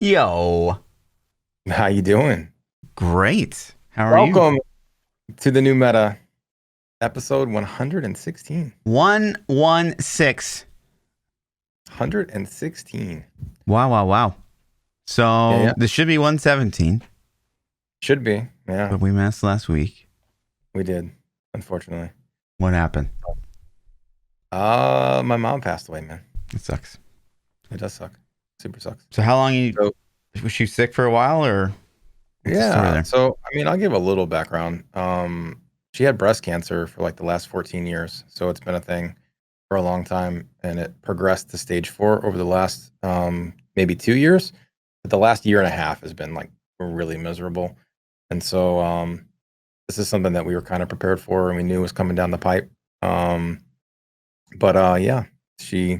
Yo, How you doing? great. How are you? Welcome to the new meta, episode 116. 116. 116. Wow, wow, wow. Yeah, So yeah. this should be 117, Should be. Yeah, but we missed last week. we did, unfortunately. What happened? My mom passed away, man. It sucks. It does suck. Super sucks. So how long So, was she sick for a while, or what's the story yeah. there? So, I mean, I'll give a little background. She had breast cancer for like the last 14 years. So it's been a thing for a long time, and it progressed to stage 4 over the last maybe 2 years. But the last year and a half has been like really miserable. And so this is something that we were kind of prepared for and we knew was coming down the pipe. But yeah, she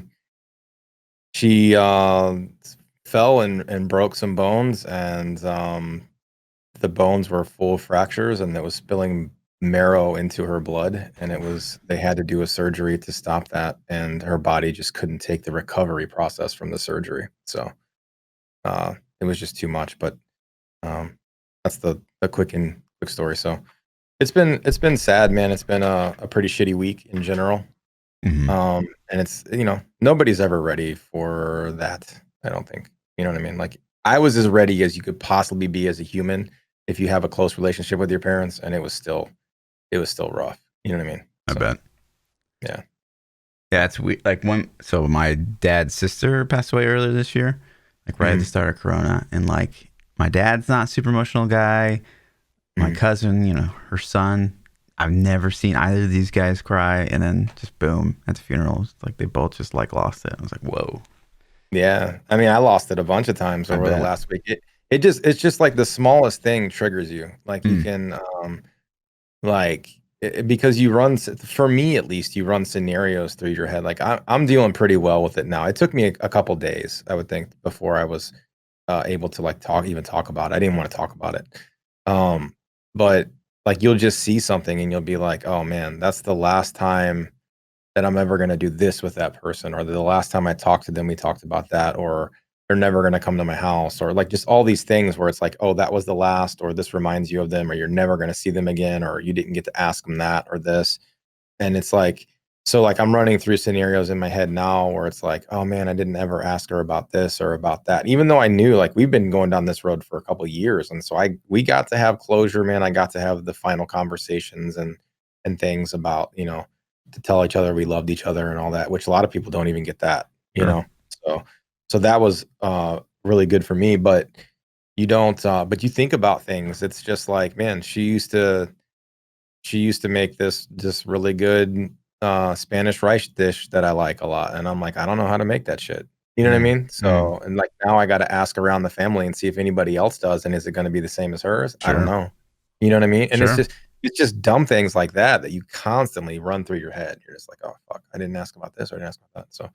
fell and broke some bones, and the bones were full of fractures, and it was spilling marrow into her blood, and they had to do a surgery to stop that, and her body just couldn't take the recovery process from the surgery. So it was just too much. But that's the quick story. So it's been sad, man. It's been a pretty shitty week in general. Mhm. And it's, nobody's ever ready for that. I don't think, you know what I mean? Like, I was as ready as you could possibly be as a human if you have a close relationship with your parents, and it was still rough. You know what I mean? I So, bet. yeah. Yeah, it's weird. Like so my dad's sister passed away earlier this year, like right at the start of Corona, and like my dad's not a super emotional guy. My cousin, her son, I've never seen either of these guys cry, and then just boom at the funeral, it's like they both just like lost it. I was like, whoa. Yeah. I mean, I lost it a bunch of times I over the bet. last week. It's just like the smallest thing triggers you. Like, you can, like, because for me at least, you run scenarios through your head. Like, I'm dealing pretty well with it now. It took me a couple days, I would think, before I was able to like talk about it. I didn't want to talk about it. But like, you'll just see something and you'll be like, oh man, that's the last time that I'm ever going to do this with that person, or the last time I talked to them, we talked about that, or they're never going to come to my house, or like just all these things where it's like, oh, that was the last, or this reminds you of them, or you're never going to see them again, or you didn't get to ask them that or this. And it's like, so like, I'm running through scenarios in my head now where it's like, oh man, I didn't ever ask her about this or about that, even though I knew, like, we've been going down this road for a couple of years. And so we got to have closure, man. I got to have the final conversations and things about, to tell each other we loved each other and all that, which a lot of people don't even get that, you Sure. know? So that was really good for me. But you don't, but you think about things. It's just like, man, she used to make this really good Spanish rice dish that I like a lot, and I'm like, I don't know how to make that shit. You know what I mean? So, and like, now I got to ask around the family and see if anybody else does, and is it going to be the same as hers? I don't Sure. know. You know what I mean? And Sure. it's just dumb things like that you constantly run through your head. You're just like, oh fuck, I didn't ask about this, or I didn't ask about that. So,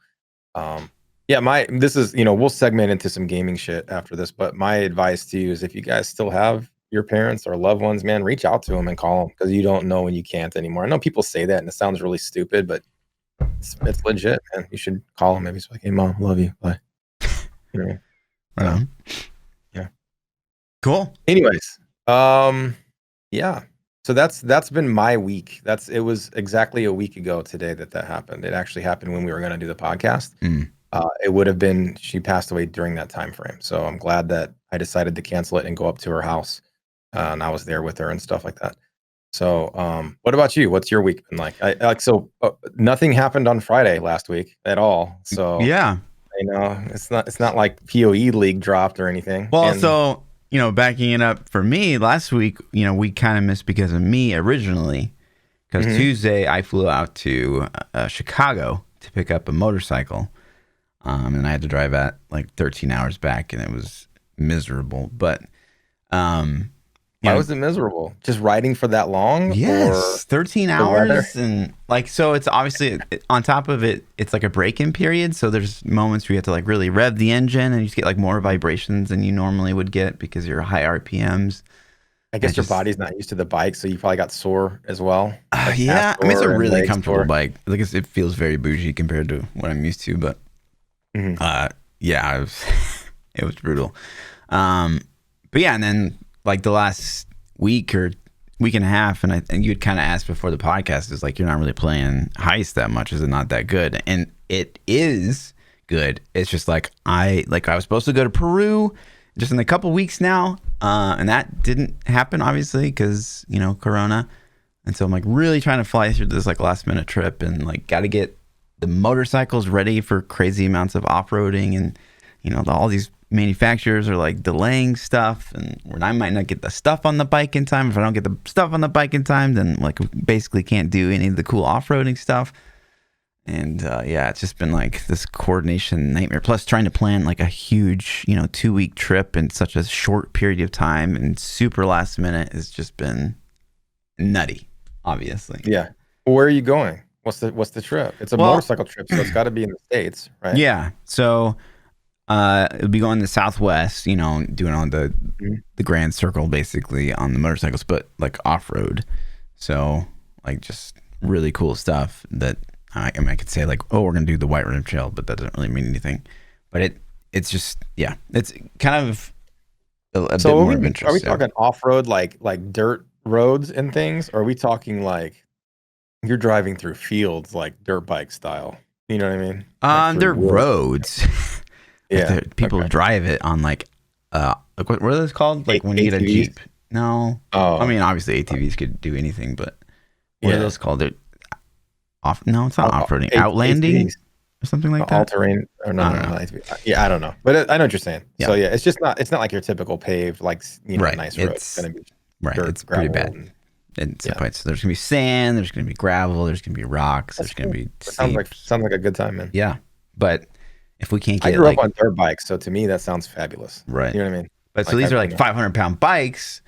yeah, this is, we'll segment into some gaming shit after this, but my advice to you is, if you guys still have your parents or loved ones, man, reach out to them and call them, because you don't know when you can't anymore. I know people say that and it sounds really stupid, but it's legit, man. You should call them. Maybe it's like, hey mom, love you, bye. You know what I mean? Right on. Yeah. Cool. Anyways, yeah. So that's been my week. It was exactly a week ago today that happened. It actually happened when we were going to do the podcast. It would have been, she passed away during that time frame. So I'm glad that I decided to cancel it and go up to her house. And I was there with her and stuff like that. So, what about you? What's your week been like? Nothing happened on Friday last week at all. So, Yeah. it's not like POE league dropped or anything. Well, And so, backing it up for me, last week, we kind of missed because of me originally. Because Tuesday, I flew out to Chicago to pick up a motorcycle. And I had to drive at like 13 hours back, and it was miserable. But, why was it miserable? Just riding for that long? Yes, Or 13 the weather? hours. And like, so it's obviously on top of it, it's like a break-in period. So there's moments where you have to like really rev the engine, and you just get like more vibrations than you normally would get because you're high RPMs. I guess your body's not used to the bike, so you probably got sore as well. Like Yeah, I mean, it's a sore and really leg comfortable sore. bike. Like it feels very bougie compared to what I'm used to, but Mhm. yeah, It was brutal. But yeah, and then like the last week or week and a half, and you had kind of asked before the podcast, is like, you're not really playing Heist that much. Is it not that good? And it is good. It's just like I was supposed to go to Peru just in a couple weeks now, and that didn't happen, obviously, because Corona. And so I'm like really trying to fly through this like last minute trip, and like got to get the motorcycles ready for crazy amounts of off-roading, and all these manufacturers are like delaying stuff, and when I might not get the stuff on the bike in time. If I don't get the stuff on the bike in time, then like basically can't do any of the cool off-roading stuff. And yeah, it's just been like this coordination nightmare. Plus trying to plan like a huge 2-week trip in such a short period of time and super last minute has just been nutty, obviously. Yeah. Where are you going? What's the trip? It's a motorcycle trip, so it's got to be in the States, right? Yeah. So it would be going to the Southwest, doing all the grand circle basically on the motorcycles, but like off-road. So like just really cool stuff that I could say like, oh, we're going to do the White Rim Trail, but that doesn't really mean anything. But it's just, yeah, it's kind of a bit more of interest. Are we talking off-road, like dirt roads and things? Or are we talking like you're driving through fields like dirt bike style? You know what I mean? Like they're roads. Yeah, people drive it on like what are those called? Like when you get a Jeep? No. Oh, I mean, obviously ATVs could do anything, but what are those called? They're off. No, it's not off-roading. Outlanding or something like that. All-terrain or no. Yeah, I don't know, but I know what you're saying. Yeah. So yeah, it's not like your typical paved like right. nice road. It's gonna be dirt, it's pretty bad. And some points. So there's gonna be sand. There's gonna be gravel. There's gonna be rocks. There's gonna be. Sounds like a good time, man. Yeah, but if we can't get, I grew up on dirt bikes, so to me that sounds fabulous. Right. You know what I mean? But so these are like 500-pound bikes.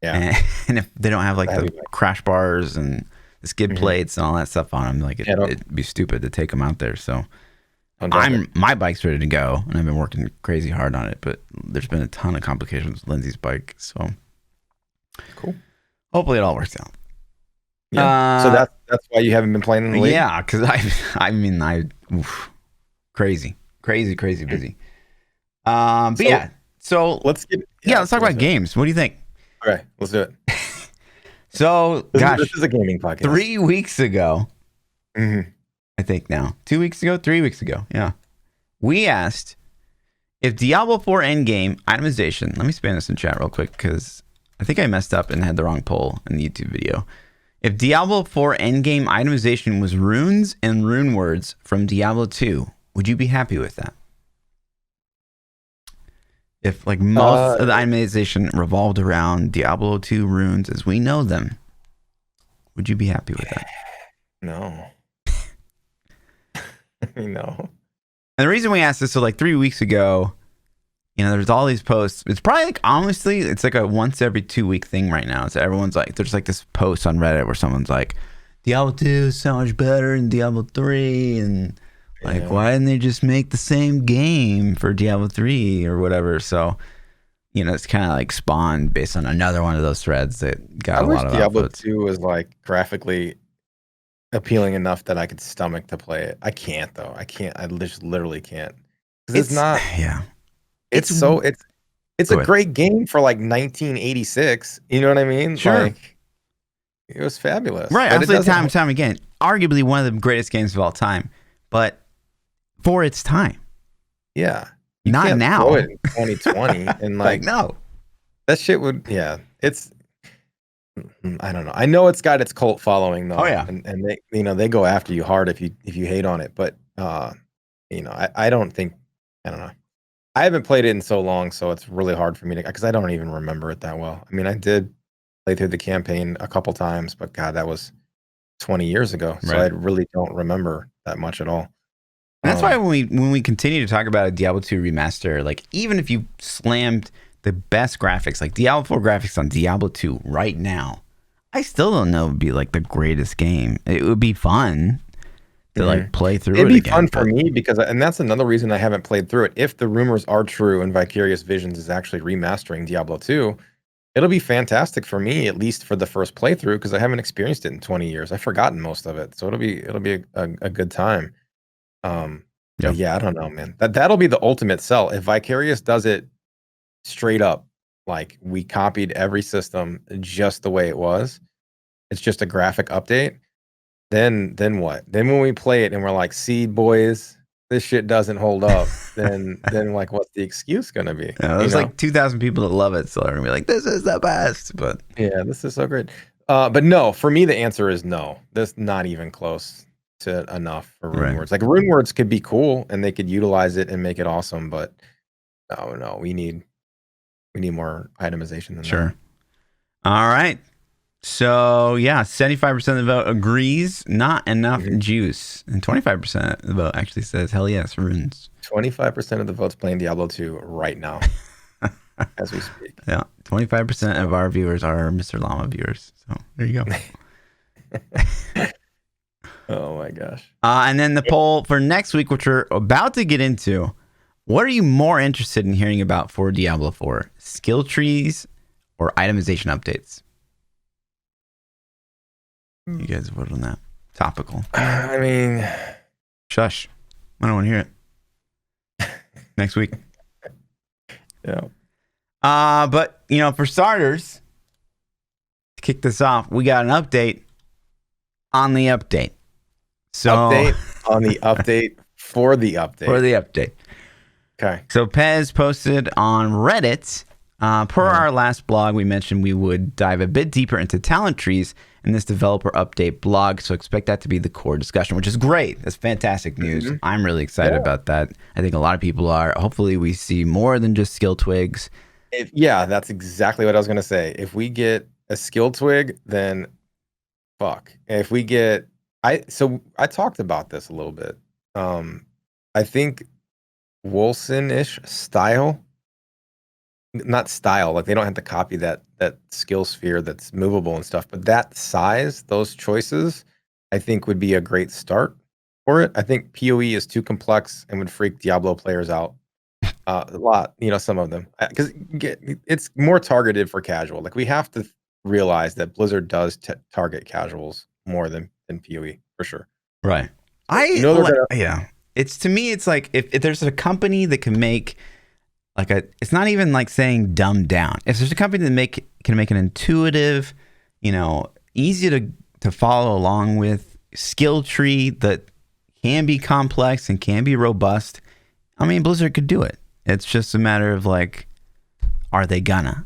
Yeah. And if they don't have like the crash bars and the skid plates and all that stuff on them, like it'd be stupid to take them out there. So my bike's ready to go, and I've been working crazy hard on it. But there's been a ton of complications with Lindsay's bike, so cool. Hopefully it all works out. Yeah. So that's why you haven't been playing in the league? Yeah, because crazy busy. But yeah, so let's talk about games. What do you think? Okay, let's do it. So this is a gaming podcast. 3 weeks ago, I think now 2 weeks ago, 3 weeks ago, yeah, we asked if Diablo 4 Endgame itemization. Let me spam this in chat real quick because I think I messed up and had the wrong poll in the YouTube video. If Diablo 4 Endgame itemization was runes and rune words from Diablo 2, would you be happy with that? If like most of the itemization revolved around Diablo 2 runes as we know them, would you be happy with that? No. No. And the reason we asked this, so like 3 weeks ago, there's all these posts. It's probably like, honestly, it's like a once every 2 week thing right now. So everyone's like, there's like this post on Reddit where someone's like, Diablo 2 is so much better than Diablo 3. And like, why didn't they just make the same game for Diablo 3 or whatever? So, it's kind of like spawned based on another one of those threads that got a lot of Diablo outputs. 2 was like graphically appealing enough that I could stomach to play it. I can't though. I just literally can't. It's not. Yeah. It's a great game for like 1986. You know what I mean? Sure. Like, it was fabulous. Right. I've played time and time again. Arguably one of the greatest games of all time, but for its time. Yeah. Not now. Throw it in 2020 and like no. That shit would. Yeah. It's. I don't know. I know it's got its cult following though. Oh yeah. And they they go after you hard if you hate on it. But I don't think. I don't know. I haven't played it in so long, so it's really hard for me to, because I don't even remember it that well. I mean, I did play through the campaign a couple times, but God, that was 20 years ago, so I really don't remember that much at all. And that's why when we continue to talk about a Diablo 2 remaster, like even if you slammed the best graphics, like Diablo 4 graphics on Diablo 2 right now, I still don't know it would be like the greatest game. It would be fun to like play through it again. It'd be fun for me because, and that's another reason I haven't played through it. If the rumors are true and Vicarious Visions is actually remastering Diablo 2, it'll be fantastic for me, at least for the first playthrough, because I haven't experienced it in 20 years. I've forgotten most of it, so it'll be a good time. Yeah. But yeah, I don't know, man. That'll be the ultimate sell. If Vicarious does it straight up, like we copied every system just the way it was, it's just a graphic update, then what? Then when we play it and we're like, see, boys, this shit doesn't hold up, then like what's the excuse gonna be? There's like 2,000 people that love it, so they're gonna be like, "This is the best." But yeah, this is so great. But no, for me the answer is no. That's not even close to enough for rune words. Like rune words could be cool and they could utilize it and make it awesome, but no, we need more itemization than that. All right. So yeah, 75% of the vote agrees, not enough juice, and 25% of the vote actually says, "Hell yes, runes." 25% of the votes playing Diablo 2 right now, as we speak. Yeah, 25% of our viewers are Mr. Llama viewers. So there you go. Oh my gosh. And then the poll for next week, which we're about to get into. What are you more interested in hearing about for Diablo 4? Skill trees or itemization updates? You guys vote on that. Topical. I mean, shush. I don't want to hear it. Next week. Yeah. But for starters, to kick this off, we got an update on the update. So update on the update for the update. For the update. Okay. So Pez posted on Reddit. Per our last blog, we mentioned we would dive a bit deeper into talent trees in this developer update blog. So expect that to be the core discussion, which is great. That's fantastic news. I'm really excited about that. I think a lot of people are. Hopefully we see more than just skill twigs. That's exactly what I was going to say. If we get a skill twig, then fuck. If we get... I talked about this a little bit. I think Wolson-ish style... Not style, like they don't have to copy that skill sphere that's movable and stuff, but that size, those choices, I think would be a great start for it. I think POE is too complex and would freak Diablo players out a lot, some of them, because it's more targeted for casual. Like we have to realize that Blizzard does target casuals more than POE for sure. Right. It's to me, it's like if there's a company that can make it's not even like saying dumbed down. If there's a company that can make an intuitive, easy to follow along with skill tree that can be complex and can be robust, I mean, Blizzard could do it. It's just a matter of are they gonna,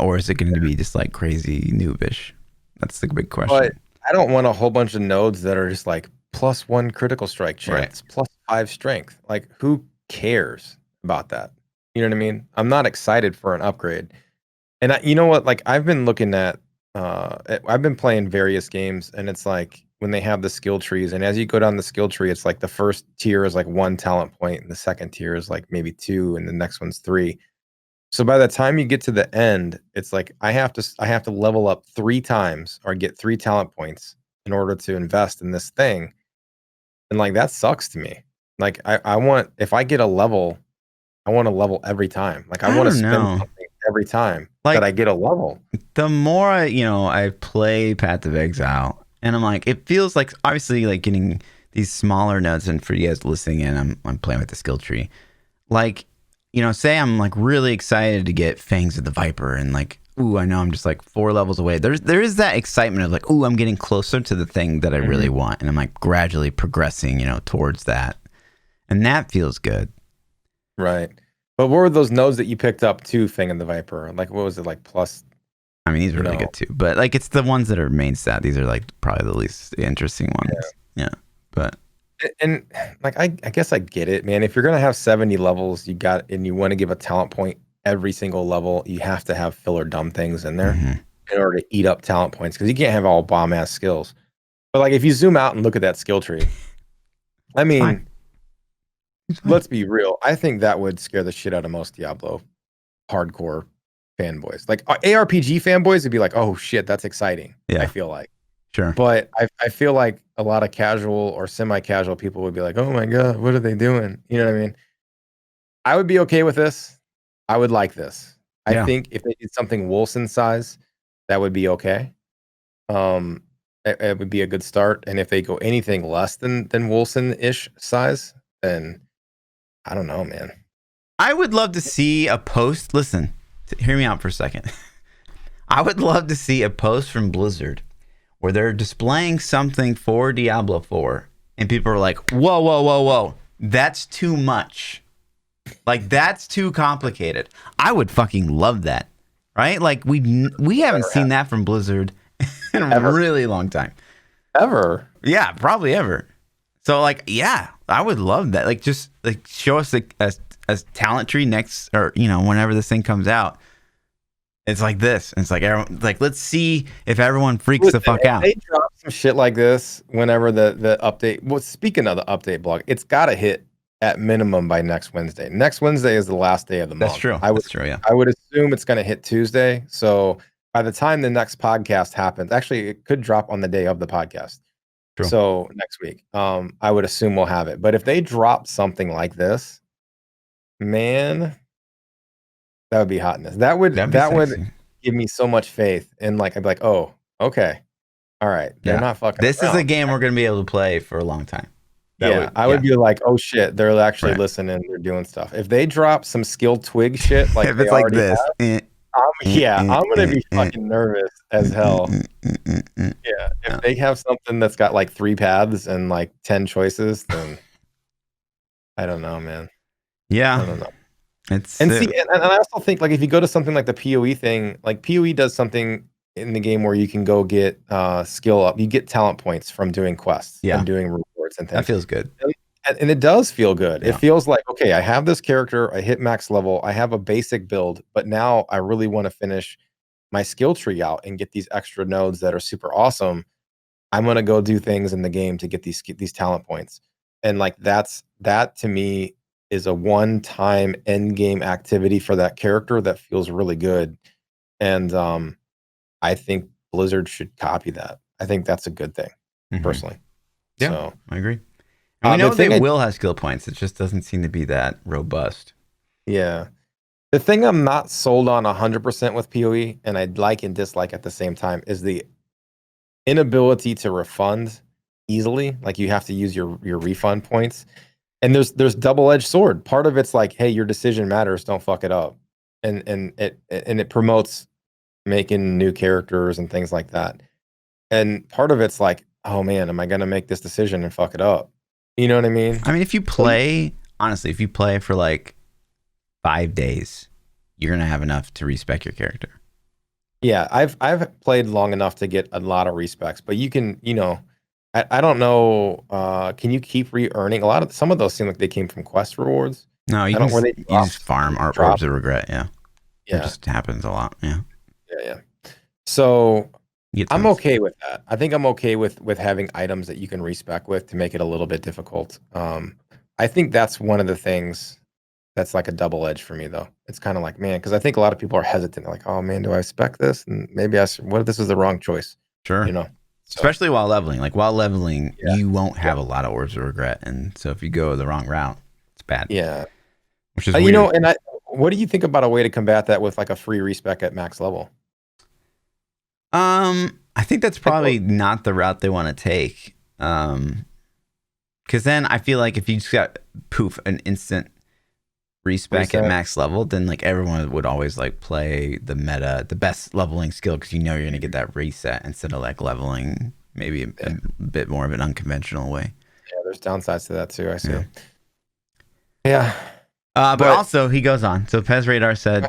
or is it going to be just like crazy noobish? That's the big question. But I don't want a whole bunch of nodes that are just like +1 critical strike chance, +5 strength. Like who cares about that? You know what I mean? I'm not excited for an upgrade. And you know what? Like I've been looking at, I've been playing various games, and it's like when they have the skill trees, and as you go down the skill tree, it's like the first tier is like 1 talent point, and the second tier is like maybe 2, and the next one's 3. So by the time you get to the end, it's like I have to level up 3 times or get 3 talent points in order to invest in this thing. And like that sucks to me. Like I want, if I get a level, I want to level every time. Like I want to spend something every time that I get a level. The more I play Path of Exile, and I'm like, it feels like obviously like getting these smaller nodes. And for you guys listening in, I'm playing with the skill tree. Like, say I'm like really excited to get Fangs of the Viper, and like, ooh, I know I'm just like 4 levels away. There is that excitement of like, ooh, I'm getting closer to the thing that I really want, and I'm like gradually progressing, towards that, and that feels good. Right. But what were those nodes that you picked up to Fang and the Viper? Like, what was it like plus? I mean, these are really good too. But like, it's the ones that are main stat. These are like probably the least interesting ones. Yeah. But. And like, I guess I get it, man. If you're going to have 70 levels, and you want to give a talent point every single level, you have to have filler dumb things in there in order to eat up talent points, because you can't have all bomb ass skills. But like, if you zoom out and look at that skill tree, I mean, let's be real. I think that would scare the shit out of most Diablo hardcore fanboys. Like ARPG fanboys would be like, "Oh shit, that's exciting." Yeah. I feel like. Sure. But I feel like a lot of casual or semi-casual people would be like, "Oh my god, what are they doing?" You know what I mean? I would be okay with this. I would like this. I think if they did something Wolson size, that would be okay. It would be a good start. And if they go anything less than Wolson-ish size, then I don't know, man. I would love to see a post. Listen, hear me out for a second. I would love to see a post from Blizzard where they're displaying something for Diablo 4 and people are like, whoa, whoa, whoa, whoa. That's too much. Like, that's too complicated. I would fucking love that. Right? Like, we haven't seen that from Blizzard in a really long time. Ever. Yeah, probably ever. So, like, yeah, I would love that. Like, just like show us a talent tree next, or whenever this thing comes out. It's like this. And it's like everyone, like, let's see if everyone freaks the fuck out. They drop some shit like this whenever the update. Well, speaking of the update blog, it's got to hit at minimum by next Wednesday. Next Wednesday is the last day of the month. That's true. That's true. Yeah. I would assume it's going to hit Tuesday. So by the time the next podcast happens, actually, it could drop on the day of the podcast. True. So next week, I would assume we'll have it. But if they drop something like this, man, that would be hotness. That would give me so much faith. And like, I'd be like, oh, okay. All right. They're not fucking This around. Is a game we're going to be able to play for a long time. I would be like, oh shit, they're actually listening. They're doing stuff. If they drop some skill twig shit, like if it's like this, I'm gonna be fucking nervous as hell. Yeah, if they have something that's got like 3 paths and like 10 choices, then I don't know, man. Yeah, I don't know. And I also think like if you go to something like the POE thing, like POE does something in the game where you can go get skill up. You get talent points from doing quests and doing rewards and things. That feels good. And it does feel good. It feels like, okay, I have this character, I hit max level, I have a basic build, but now I really want to finish my skill tree out and get these extra nodes that are super awesome. I'm gonna go do things in the game to get these talent points. And like that to me is a one-time end game activity for that character that feels really good. And I think Blizzard should copy that. I think that's a good thing, personally. Yeah, so, I agree. And we know they will have skill points. It just doesn't seem to be that robust. Yeah. The thing I'm not sold on 100% with PoE, and I like and dislike at the same time, is the inability to refund easily. Like you have to use your refund points. And there's double-edged sword. Part of it's like, hey, your decision matters. Don't fuck it up. And it promotes making new characters and things like that. And part of it's like, oh man, am I gonna make this decision and fuck it up? You know what I mean? I mean, if you play, honestly, if you play for like 5 days, you're gonna have enough to respec your character. Yeah, I've played long enough to get a lot of respecs, but you can, I don't know. Can you keep re-earning? Some of those seem like they came from quest rewards. No, you just farm orbs of regret. Yeah, it just happens a lot. Yeah. So I'm okay with that. I think I'm okay with having items that you can respec with to make it a little bit difficult. I think that's one of the things that's like a double edge for me, though. It's kind of like, man, because I think a lot of people are hesitant. They're like, oh man, do I spec this? And maybe what if this is the wrong choice? Sure. Especially while leveling. Like while leveling, you won't have a lot of orbs of regret, and so if you go the wrong route, it's bad. Yeah. Which is weird. And what do you think about a way to combat that with like a free respec at max level? I think that's probably not the route they want to take. Because then I feel like if you just got an instant respec at max level, then like everyone would always like play the best leveling skill because you're going to get that reset instead of like leveling maybe a bit more of an unconventional way. Yeah, there's downsides to that too. I see. Yeah. But also he goes on. So Pez Radar said,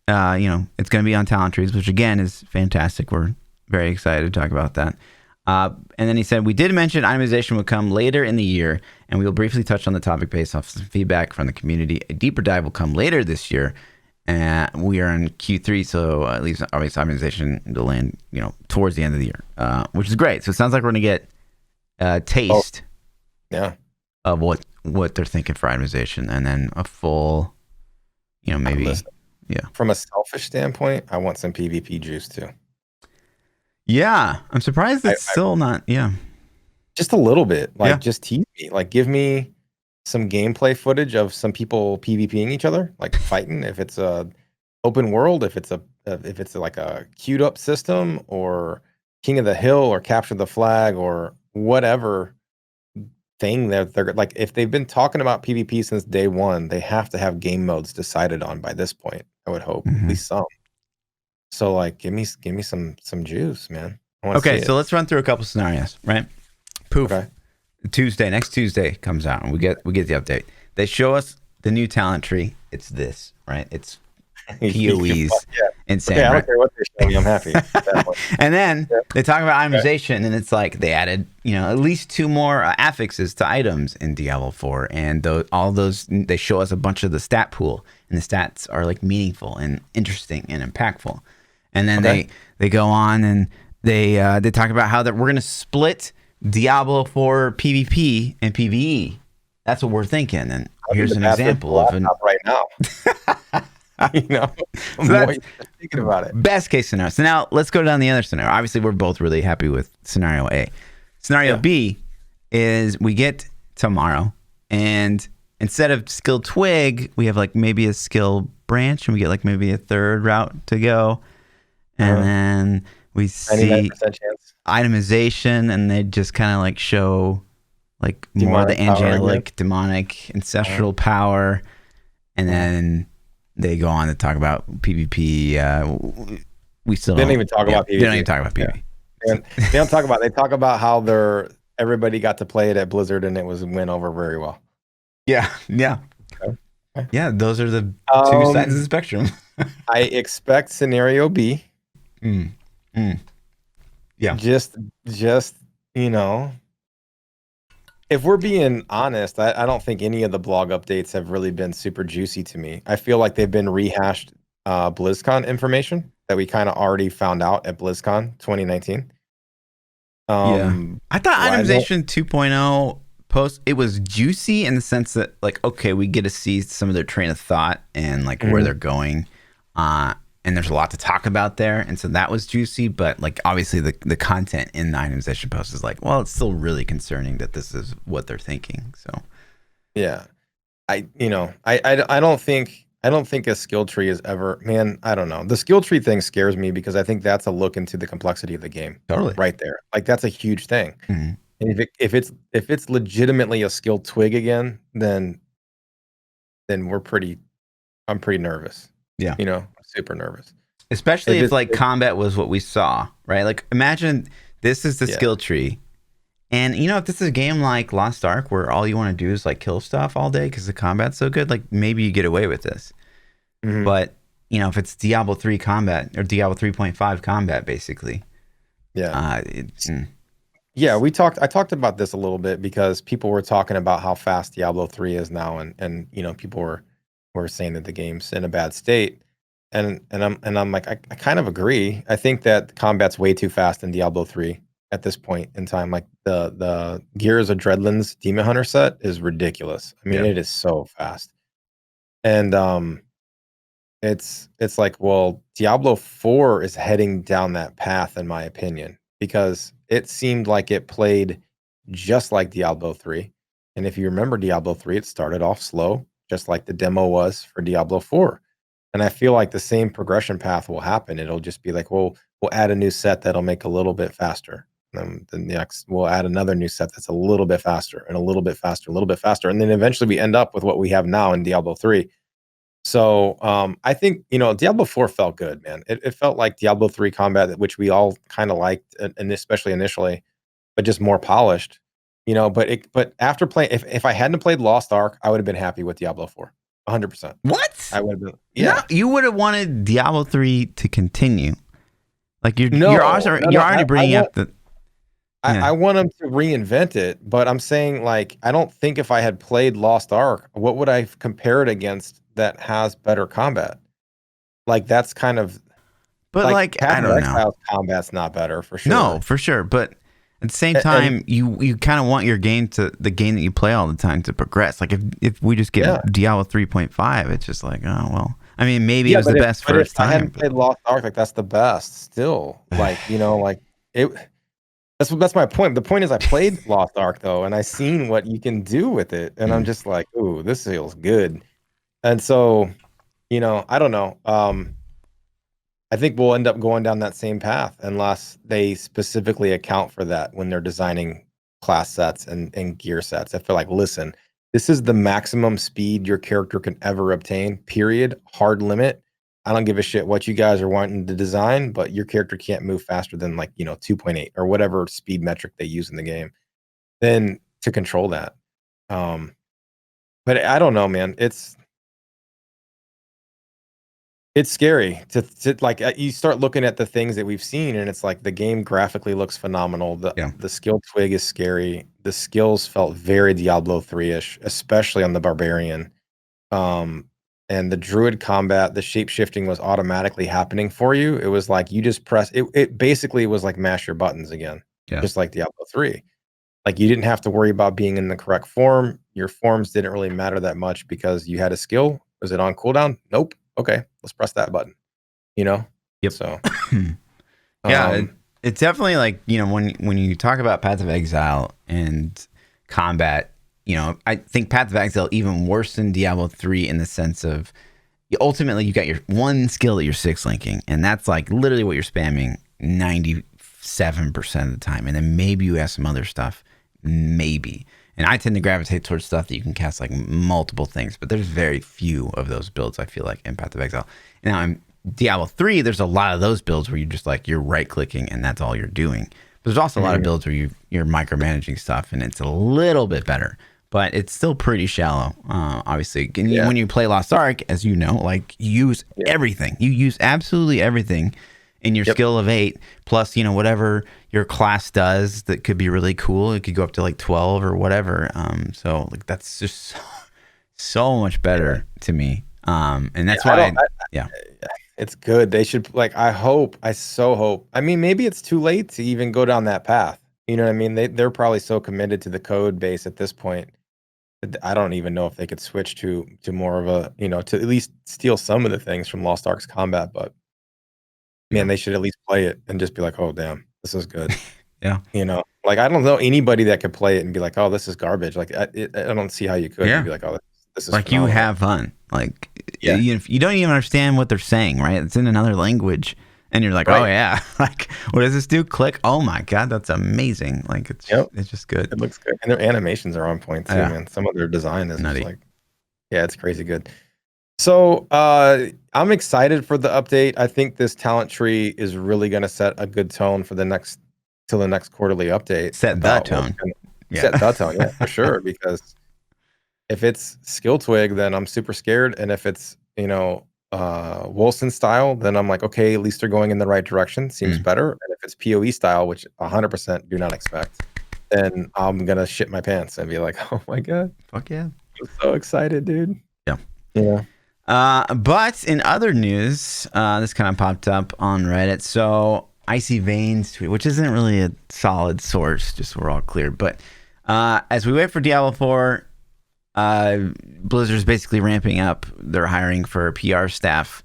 it's going to be on talent trees, which again is fantastic. We're very excited to talk about that. And then he said, we did mention itemization would come later in the year, and we will briefly touch on the topic based off some feedback from the community. A deeper dive will come later this year. And we are in Q3, so at least obviously itemization will land, towards the end of the year, which is great. So it sounds like we're going to get a taste of what they're thinking for itemization, and then a full, maybe... Yeah. From a selfish standpoint, I want some PvP juice too. Yeah, I'm surprised it's still not. Yeah, just a little bit. Like, just tease me. Like, give me some gameplay footage of some people PvPing each other, like fighting. If it's a open world, if it's like a queued up system, or King of the Hill, or Capture the Flag, or whatever. thing that they're like, if they've been talking about PvP since day one, they have to have game modes decided on by this point. I would hope at least some. So like, give me some juice, man. I want to see Okay, so it. let's run through a couple scenarios, right? Poof. Okay. Next Tuesday comes out, and we get the update. They show us the new talent tree. It's this, right? It's POEs. Insane. Yeah, I don't right? care what they're showing me. I'm happy. And then they talk about itemization, and it's like they added, at least 2 more affixes to items in Diablo 4, and all those they show us a bunch of the stat pool, and the stats are like meaningful and interesting and impactful. And then they go on and they talk about how that we're gonna split Diablo 4 PvP and PvE. That's what we're thinking, and here's an example of an right now. I'm thinking about it. Best case scenario. So now let's go down the other scenario. Obviously, we're both really happy with scenario A. Scenario B is we get tomorrow, and instead of skill twig, we have like maybe a skill branch, and we get like maybe a third route to go, and then we see itemization, and they just kind of like show like more of the angelic, demonic, ancestral power, and then they go on to talk about PvP. We still didn't even talk about PvP. They don't even talk about PvP. They don't talk about. They talk about how everybody got to play it at Blizzard and it went over very well. Yeah. Okay. Yeah, those are the 2 sides of the spectrum. I expect scenario B. Yeah. Just if we're being honest, I don't think any of the blog updates have really been super juicy to me. I feel like they've been rehashed BlizzCon information that we kind of already found out at BlizzCon 2019. I thought itemization 2.0 post, it was juicy in the sense that like, okay, we get to see some of their train of thought and like where they're going. And there's a lot to talk about there. And so that was juicy, but like obviously the content in the itemization post is like, well, it's still really concerning that this is what they're thinking. So yeah. I don't think a skill tree is ever, man, I don't know. The skill tree thing scares me because I think that's a look into the complexity of the game. Totally. Right there. Like that's a huge thing. And if it's legitimately a skill twig again, then I'm pretty nervous. Yeah. Super nervous. Especially if like combat was what we saw, right? Like imagine this is the skill tree. And if this is a game like Lost Ark where all you want to do is like kill stuff all day because the combat's so good, like maybe you get away with this. But if it's Diablo 3 combat or Diablo 3.5 combat, basically. Yeah. I talked about this a little bit because people were talking about how fast Diablo 3 is now, and people were saying that the game's in a bad state. And I'm like, I kind of agree. I think that combat's way too fast in Diablo 3 at this point in time. Like the Gears of Dreadlands Demon Hunter set is ridiculous. I mean, it is so fast. And it's like, well, Diablo 4 is heading down that path, in my opinion, because it seemed like it played just like Diablo 3. And if you remember Diablo 3, it started off slow, just like the demo was for Diablo 4. And I feel like the same progression path will happen. It'll just be like, well, we'll add a new set that'll make a little bit faster. And then the next, we'll add another new set that's a little bit faster and a little bit faster, a little bit faster. And then eventually we end up with what we have now in Diablo 3. So I think, Diablo 4 felt good, man. It felt like Diablo 3 combat, which we all kind of liked, and especially initially, but just more polished, But after playing, if I hadn't played Lost Ark, I would have been happy with Diablo 4. 100%. What? I would have been. Yeah. No, you would have wanted Diablo 3 to continue. Like you're already bringing up the. I want them to reinvent it, but I'm saying like I don't think if I had played Lost Ark, what would I compare it against that has better combat? Like that's kind of. But like I don't know. Combat's not better for sure. No, for sure. But at the same time, you kind of want your game the game that you play all the time to progress. Like if we just get Diablo 3.5, it's just like, oh well. I mean, maybe it was the best first time. I hadn't played Lost Ark, like that's the best still. Like, like it. That's my point. The point is I played Lost Ark though, and I seen what you can do with it, and I'm just like, ooh, this feels good. And so, I don't know. I think we'll end up going down that same path unless they specifically account for that when they're designing class sets and gear sets. I feel like, listen, this is the maximum speed your character can ever obtain, period. Hard limit. I don't give a shit what you guys are wanting to design, but your character can't move faster than 2.8 or whatever speed metric they use in the game. Then to control that. But I don't know, man. It's scary to like you start looking at the things that we've seen, and it's like the game graphically looks phenomenal. The skill twig is scary. The skills felt very Diablo 3-ish, especially on the barbarian. And the druid combat, the shape shifting was automatically happening for you. It was like you just press it. It basically was like mash your buttons again, just like Diablo 3. Like you didn't have to worry about being in the correct form. Your forms didn't really matter that much because you had a skill. Was it on cooldown? Nope. Okay, let's press that button. Yep. So, it's definitely like, when you talk about Path of Exile and combat, I think Path of Exile even worse than Diablo 3 in the sense of ultimately you got your one skill that you're six linking, and that's like literally what you're spamming 97% of the time, and then maybe you have some other stuff. Maybe. And I tend to gravitate towards stuff that you can cast like multiple things, but there's very few of those builds, I feel like, in Path of Exile. Now in Diablo 3, there's a lot of those builds where you're right clicking and that's all you're doing. But there's also a lot of builds where you're micromanaging stuff, and it's a little bit better, but it's still pretty shallow. Obviously, when you play Lost Ark, as you know, like you use everything. You use absolutely everything in your skill of 8, plus whatever your class does that could be really cool. It could go up to like 12 or whatever. So like that's just so much better to me. And that's why it's good. They should I so hope. I mean, maybe it's too late to even go down that path. You know what I mean? They're probably so committed to the code base at this point. I don't even know if they could switch to more of a, to at least steal some of the things from Lost Ark's combat, but man, they should at least play it and just be like, oh, damn, this is good. Like, I don't know anybody that could play it and be like, oh, this is garbage. Like, I don't see how you could. You'd be like, oh, this is like phenomenal. You have fun. Like, you don't even understand what they're saying, right? It's in another language. And you're like, oh, yeah. Like, what does this do? Click. Oh, my God, that's amazing. Like, it's just good. It looks good. And their animations are on point, too, man. Some of their design is just like, it's crazy good. So I'm excited for the update. I think this talent tree is really going to set a good tone for the next quarterly update. Set that tone. Set that tone, yeah, for sure. Because if it's skill twig, then I'm super scared. And if it's, Wilson style, then I'm like, okay, at least they're going in the right direction. Seems better. And if it's POE style, which 100% do not expect, then I'm going to shit my pants and be like, oh my God. Fuck yeah. I'm so excited, dude. Yeah. Yeah. But in other news, this kind of popped up on Reddit. So Icy Veins tweet, which isn't really a solid source, just so we're all clear. But as we wait for Diablo 4, Blizzard's basically ramping up their hiring for PR staff,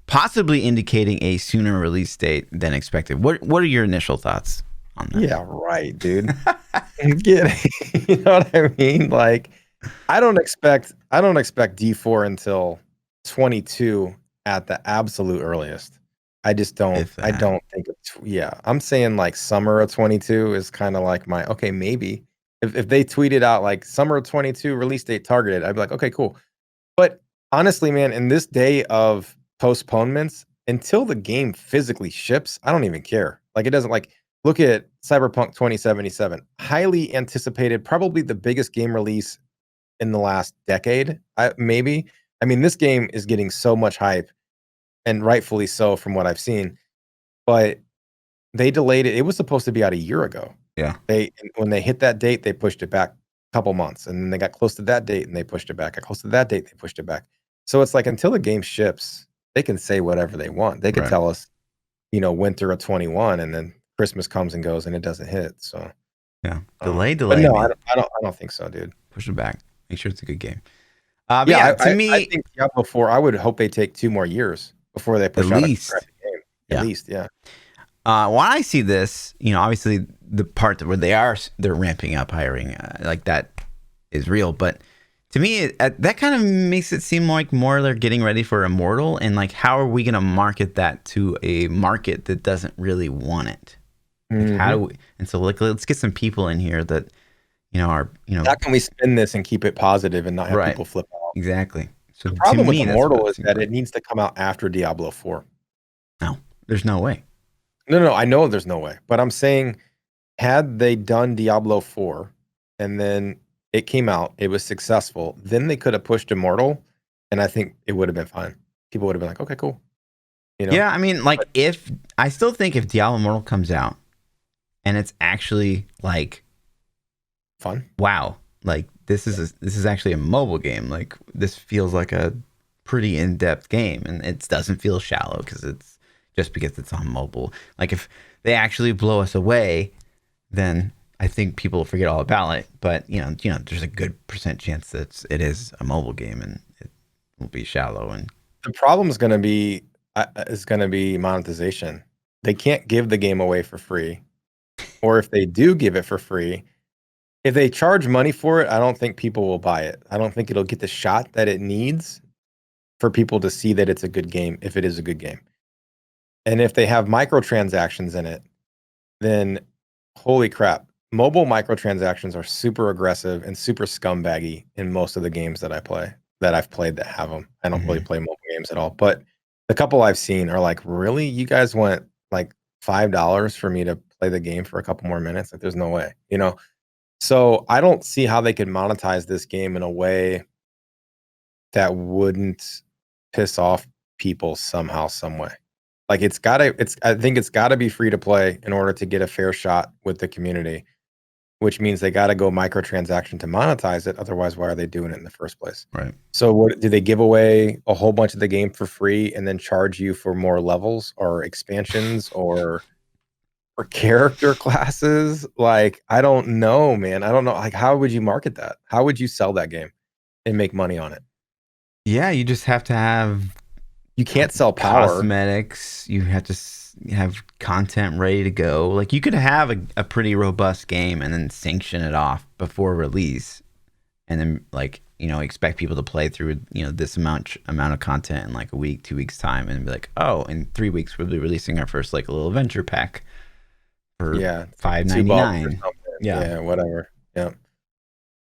possibly indicating a sooner release date than expected. What are your initial thoughts on that? Yeah, right, dude. You know what I mean? Like, I don't expect D4 until 22 at the absolute earliest. I just don't. I don't think I'm saying like summer of 22 is kind of like my okay, maybe. If they tweeted out like summer of 22 release date targeted, I'd be like, okay, cool. But honestly, man, in this day of postponements, until the game physically ships, I don't even care. Like, it doesn't, like, look at Cyberpunk 2077, highly anticipated, probably the biggest game release in the last decade, maybe. I mean, this game is getting so much hype, and rightfully so from what I've seen. But they delayed it. It was supposed to be out a year ago. Yeah. When they hit that date, they pushed it back a couple months, and then they got close to that date and they pushed it back. Got close to that date, they pushed it back. So it's like until the game ships, they can say whatever they want. They can tell us, winter of 21, and then Christmas comes and goes and it doesn't hit. So yeah, delay. But no, I don't think so, dude. Push it back. Make sure it's a good game. To me, I think Diablo 4. I would hope they take 2 more years before they push out a game. At least, yeah. When I see this, obviously the part where they're ramping up hiring, like that is real. But to me, that kind of makes it seem like more they're getting ready for Immortal, and like how are we going to market that to a market that doesn't really want it? Like how do Mhm. we? And so like let's get some people in here that are How can we spin this and keep it positive and not have right. people flip out? Exactly. So The to problem with me, that's what Immortal it is seems that like. it needs to come out after Diablo 4. No, there's no way. No, no, I know there's no way, but I'm saying had they done Diablo 4 and then it came out, it was successful, then they could have pushed Immortal, and I think it would have been fine. People would have been like, okay, cool. You know? Yeah, I mean, like But if I still think if Diablo Immortal comes out and it's actually like, fun. wow, like this is actually a mobile game. Like this feels like a pretty in depth game, and it doesn't feel shallow because it's just because it's on mobile. Like if they actually blow us away, then I think people will forget all about it. But there's a good percent chance that it is a mobile game and it will be shallow. And The problem is gonna be monetization. They can't give the game away for free, or if they do give it for free, if they charge money for it, I don't think people will buy it. I don't think it'll get the shot that it needs for people to see that it's a good game, if it is a good game. And if they have microtransactions in it, then holy crap, mobile microtransactions are super aggressive and super scumbaggy in most of the games that I've played that have them. I don't really Mhm. play mobile games at all, but the couple I've seen are like, really? You guys want like $5 for me to play the game for a couple more minutes? Like, there's no way, you know? So I don't see how they could monetize this game in a way that wouldn't piss off people somehow, some way. Like I think it's gotta be free to play in order to get a fair shot with the community, which means they gotta go microtransaction to monetize it. Otherwise, why are they doing it in the first place? Right. So what do they give away a whole bunch of the game for free and then charge you for more levels or expansions or character classes? Like, I don't know, man. I don't know. Like, how would you market that? How would you sell that game and make money on it? Yeah, you just have to have You can't sell power. cosmetics. You have to have content ready to go. Like you could have a pretty robust game and then sanction it off before release, and then like expect people to play through this amount of content in like a week, 2 weeks time, and be like, oh, in 3 weeks we'll be releasing our first like a little adventure pack for Yeah, five $2 ninety or nine. something. Yeah, Yeah, whatever. Yeah.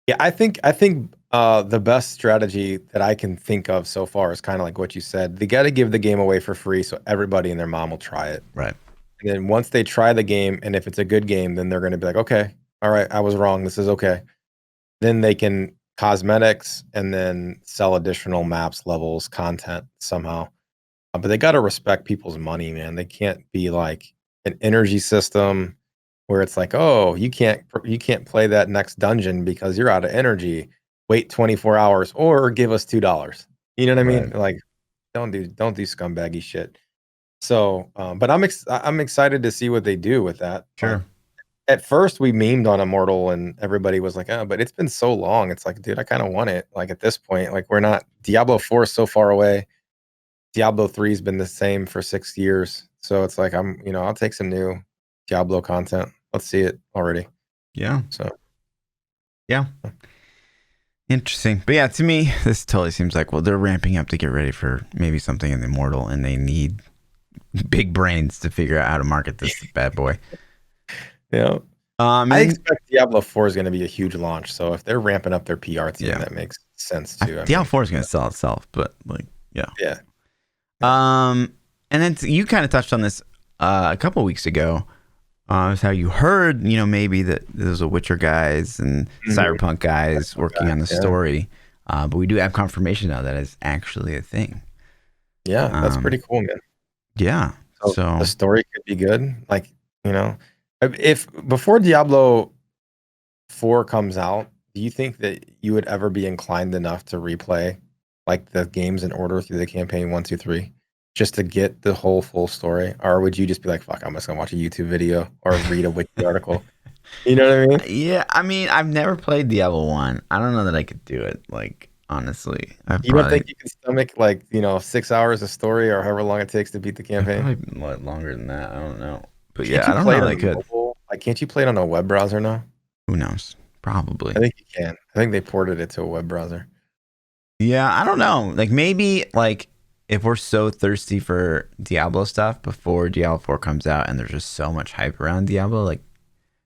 Yeah, I think the best strategy that I can think of so far is kind of like what you said. They got to give the game away for free so everybody and their mom will try it. right. And then once they try the game, and if it's a good game, then they're going to be like, okay, all right, I was wrong. This is okay. Then they can cosmetics and then sell additional maps, levels, content somehow. But they got to respect people's money, man. They can't be like an energy system where it's like, oh, you can't play that next dungeon because you're out of energy. Wait 24 hours or give us $2. You know what I mean? Right. Like, don't do scumbaggy shit. So, but I'm excited to see what they do with that. But Sure. at first, we memed on Immortal, and everybody was like, "Oh," but it's been so long. It's like, dude, I kind of want it. Like at this point, like we're not Diablo 4 is so far away. Diablo 3's been the same for 6 years. So it's like I'll take some new Diablo content. Let's see it already. Yeah. So Yeah. Interesting. But yeah, to me, this totally seems like, well, they're ramping up to get ready for maybe something in the Immortal, and they need big brains to figure out how to market this bad boy. yeah, I And expect Diablo 4 is going to be a huge launch. So if they're ramping up their PR team, yeah, that makes sense too. I Diablo mean, 4 is going to sell itself, but like, yeah. yeah, yeah. And then you kind of touched on this a couple weeks ago. Is how you heard, maybe that there's a Witcher guys and Mhm. Cyberpunk guys working on the Yeah, story. But we do have confirmation now that is actually a thing. yeah, that's Um, pretty cool, man. yeah. So the So story could be good. Like, you know, if before Diablo 4 comes out, do you think that you would ever be inclined enough to replay like the games in order through the campaign 1, 2, 3, just to get the whole full story? Or would you just be like, fuck, I'm just gonna watch a YouTube video or read a wiki article? You know what I mean? yeah, I mean, I've never played Diablo 1. I don't know that I could do it. Like, honestly, You don't think you can stomach like, 6 hours of story or however long it takes to beat the I've campaign? probably what, longer than that. I don't know. But Can't yeah, you I don't play know it that on I a could. mobile? Like, can't you play it on a web browser now? Who knows? Probably. I think you can. I think they ported it to a web browser. Yeah, I don't know. Like maybe like if we're so thirsty for Diablo stuff before Diablo 4 comes out, and there's just so much hype around Diablo, like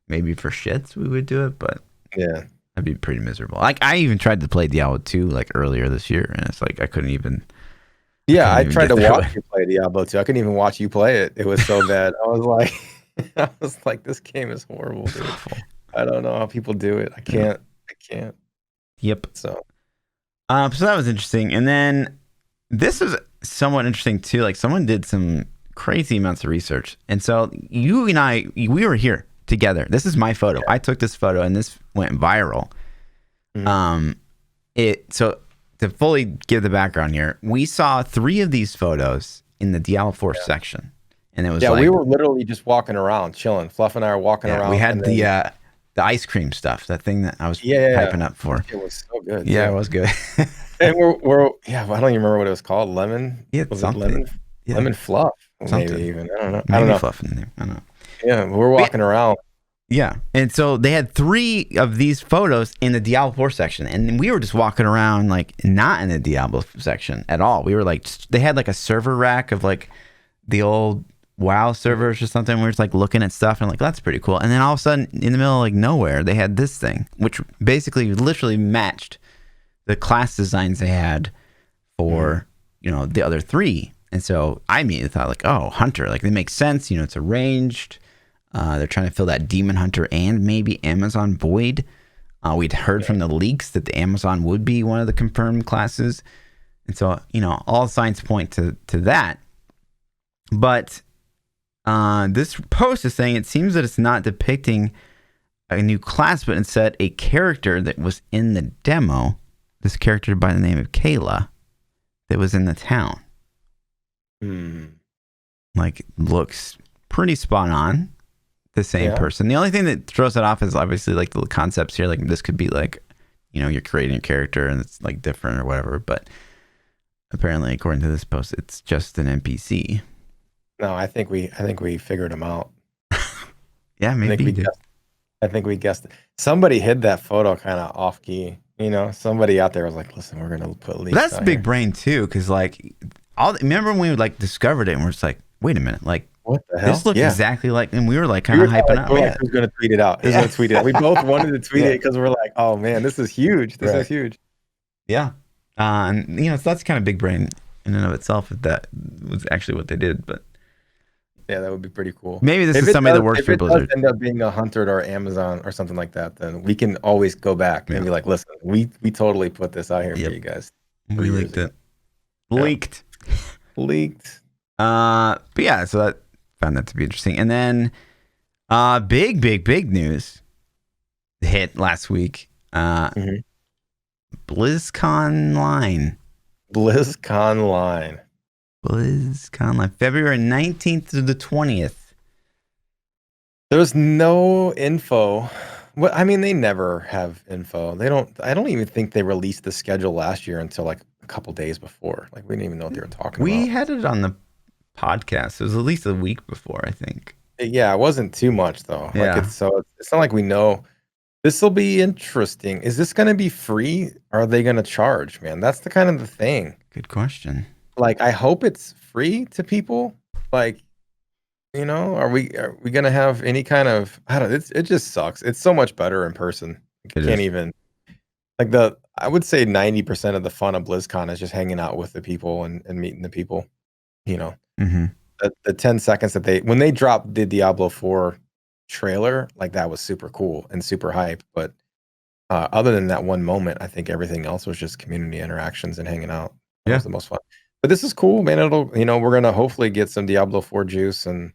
maybe for shits we would do it, but yeah, that'd be pretty miserable. Like I even tried to play Diablo 2 like earlier this year, and it's like I couldn't even. yeah. I Even tried get to through watch it. you play Diablo 2. I couldn't even watch you play it. It was so bad. I was like, this game is horrible, It's dude. awful. I don't know how people do it. I Yeah. can't. I can't. Yep. So So that was interesting, and then this is somewhat interesting too. Like someone did some crazy amounts of research, and so you and I, we were here together. This is my photo. I took this photo, and this went viral. So to fully give the background here, we saw 3 of these photos in the Diablo 4 section, and it was yeah, like, we were literally just walking around, chilling. Fluff and I are walking around. we had and then, the ice cream stuff, that thing that I was yeah, hyping up for. it was so good. Yeah, too. it was good. And we're yeah, I don't even remember what it was called. Lemon? Yeah, Was it something. lemon? Yeah. Lemon fluff? Something. Maybe even. I don't know. Maybe fluff in there. I don't know. Yeah, we're walking around. Yeah. And so they had 3 of these photos in the Diablo 4 section. And we were just walking around like not in the Diablo section at all. We were like, they had like a server rack of like the old WoW servers or something. We were just like looking at stuff and like, that's pretty cool. And then all of a sudden in the middle of like nowhere, they had this thing, which basically literally matched the class designs they had for, the other 3. And so I immediately thought like, oh, Hunter, like they make sense. It's arranged. They're trying to fill that Demon Hunter and maybe Amazon Void. We'd heard from the leaks that the Amazon would be one of the confirmed classes. And so, all signs point to that. But this post is saying it seems that it's not depicting a new class, but instead a character that was in the demo. This character by the name of Kayla that was in the town. Like, looks pretty spot on. The same person. The only thing that throws it off is obviously like the concepts here. Like this could be like, you're creating a character and it's like different or whatever. But apparently, according to this post, it's just an NPC. No, I think we figured them out. Yeah, maybe. I think we guessed it. Somebody hid that photo kind of off key. Somebody out there was like, "Listen, we're gonna put leaks." That's big brain too, because like remember when we like discovered it and we're just like, wait a minute, like. What the hell? This looked exactly like, and we were like kind of hyping up. Like, who's going to tweet it out? Who's going to tweet it out? We both wanted to tweet it because we're like, oh man, this is huge. This is huge. Yeah. And, so that's kind of big brain in and of itself if that was actually what they did. But yeah, that would be pretty cool. Maybe this is somebody that works for Blizzard. If it does end up being a Hunter or Amazon or something like that, then we can always go back and be like, listen, we totally put this out here for you guys. We leaked it. Leaked. But yeah, so that. Found that to be interesting. And then big news hit last week. Blizzconline. Blizzconline. February 19th to the 20th. There's no info. Well, I mean, they never have info. I don't even think they released the schedule last year until like a couple days before. Like we didn't even know what they were talking about. We had it on the podcast. It was at least a week before, I think. Yeah, it wasn't too much though. Yeah. Like it's not like we know. This will be interesting. Is this going to be free? Or are they going to charge, man? That's the kind of the thing. Good question. Like I hope it's free to people. Like, are we going to have any kind of, I don't know, it just sucks. It's so much better in person. You can't even like I would say 90% of the fun of BlizzCon is just hanging out with the people and meeting the people, The 10 seconds that when they dropped the Diablo 4 trailer, like that was super cool and super hype. But other than that one moment, I think everything else was just community interactions and hanging out. That was the most fun. But this is cool, man. It'll, we're gonna hopefully get some Diablo 4 juice and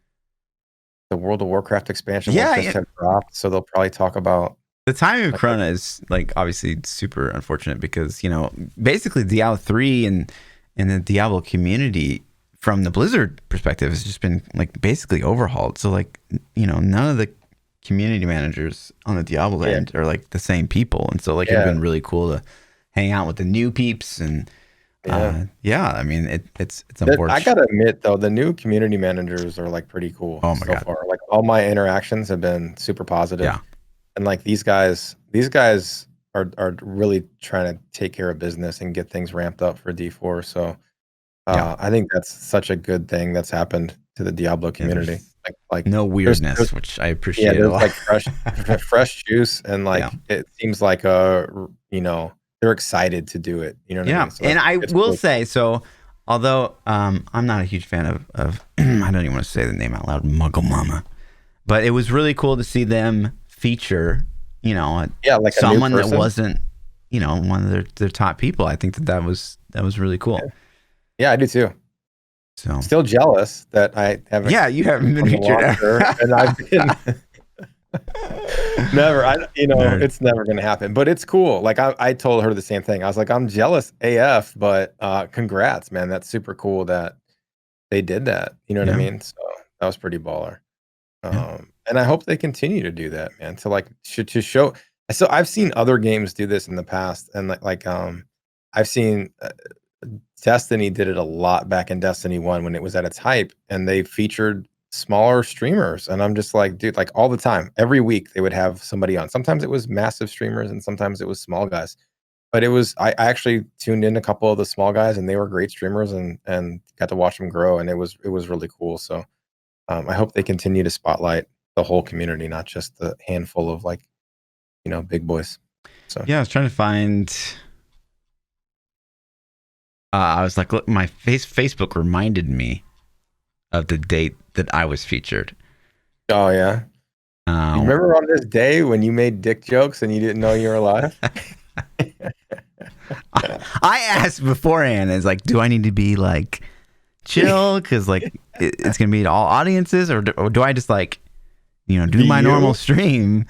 the World of Warcraft expansion will just have dropped. So they'll probably talk about the timing of Corona is like obviously super unfortunate because basically Diablo 3 and the Diablo community from the Blizzard perspective has just been like basically overhauled. So like, none of the community managers on the Diablo end are like the same people. And so like, it's been really cool to hang out with the new peeps and I mean, it's unfortunate. I gotta admit though, the new community managers are like pretty cool so far. Like all my interactions have been super positive. Yeah. And like these guys are really trying to take care of business and get things ramped up for D4. So I think that's such a good thing that's happened to the Diablo community. Like no there's weirdness, which I appreciate a there's lot. like fresh juice, and like it seems like they're excited to do it. You know what I mean? So and I will cool. say, so although I'm not a huge fan of I don't even want to say the name out loud, Muggle Mama, but it was really cool to see them feature, like someone that wasn't, one of their top people. I think that was really cool. Yeah, I do too. So still jealous that I haven't. Yeah, you haven't been featured ever. And I've been never. It's never gonna happen. But it's cool. Like I told her the same thing. I was like, I'm jealous AF, but congrats, man. That's super cool that they did that. You know what I mean? So that was pretty baller. And I hope they continue to do that, man. To show. So I've seen other games do this in the past, and I've seen. Destiny did it a lot back in Destiny 1 when it was at its hype, and they featured smaller streamers. And I'm just like, dude, like all the time, every week they would have somebody on. Sometimes it was massive streamers and sometimes it was small guys. But I actually tuned in a couple of the small guys, and they were great streamers, and got to watch them grow, and it was really cool. So I hope they continue to spotlight the whole community, not just the handful of big boys. So yeah, I was trying to find. I was like, look, my Facebook reminded me of the date that I was featured. Oh yeah. You remember on this day when you made dick jokes and you didn't know you were alive? I asked beforehand, is like, do I need to be like chill because like it's gonna be all audiences, or do I just like do my normal stream,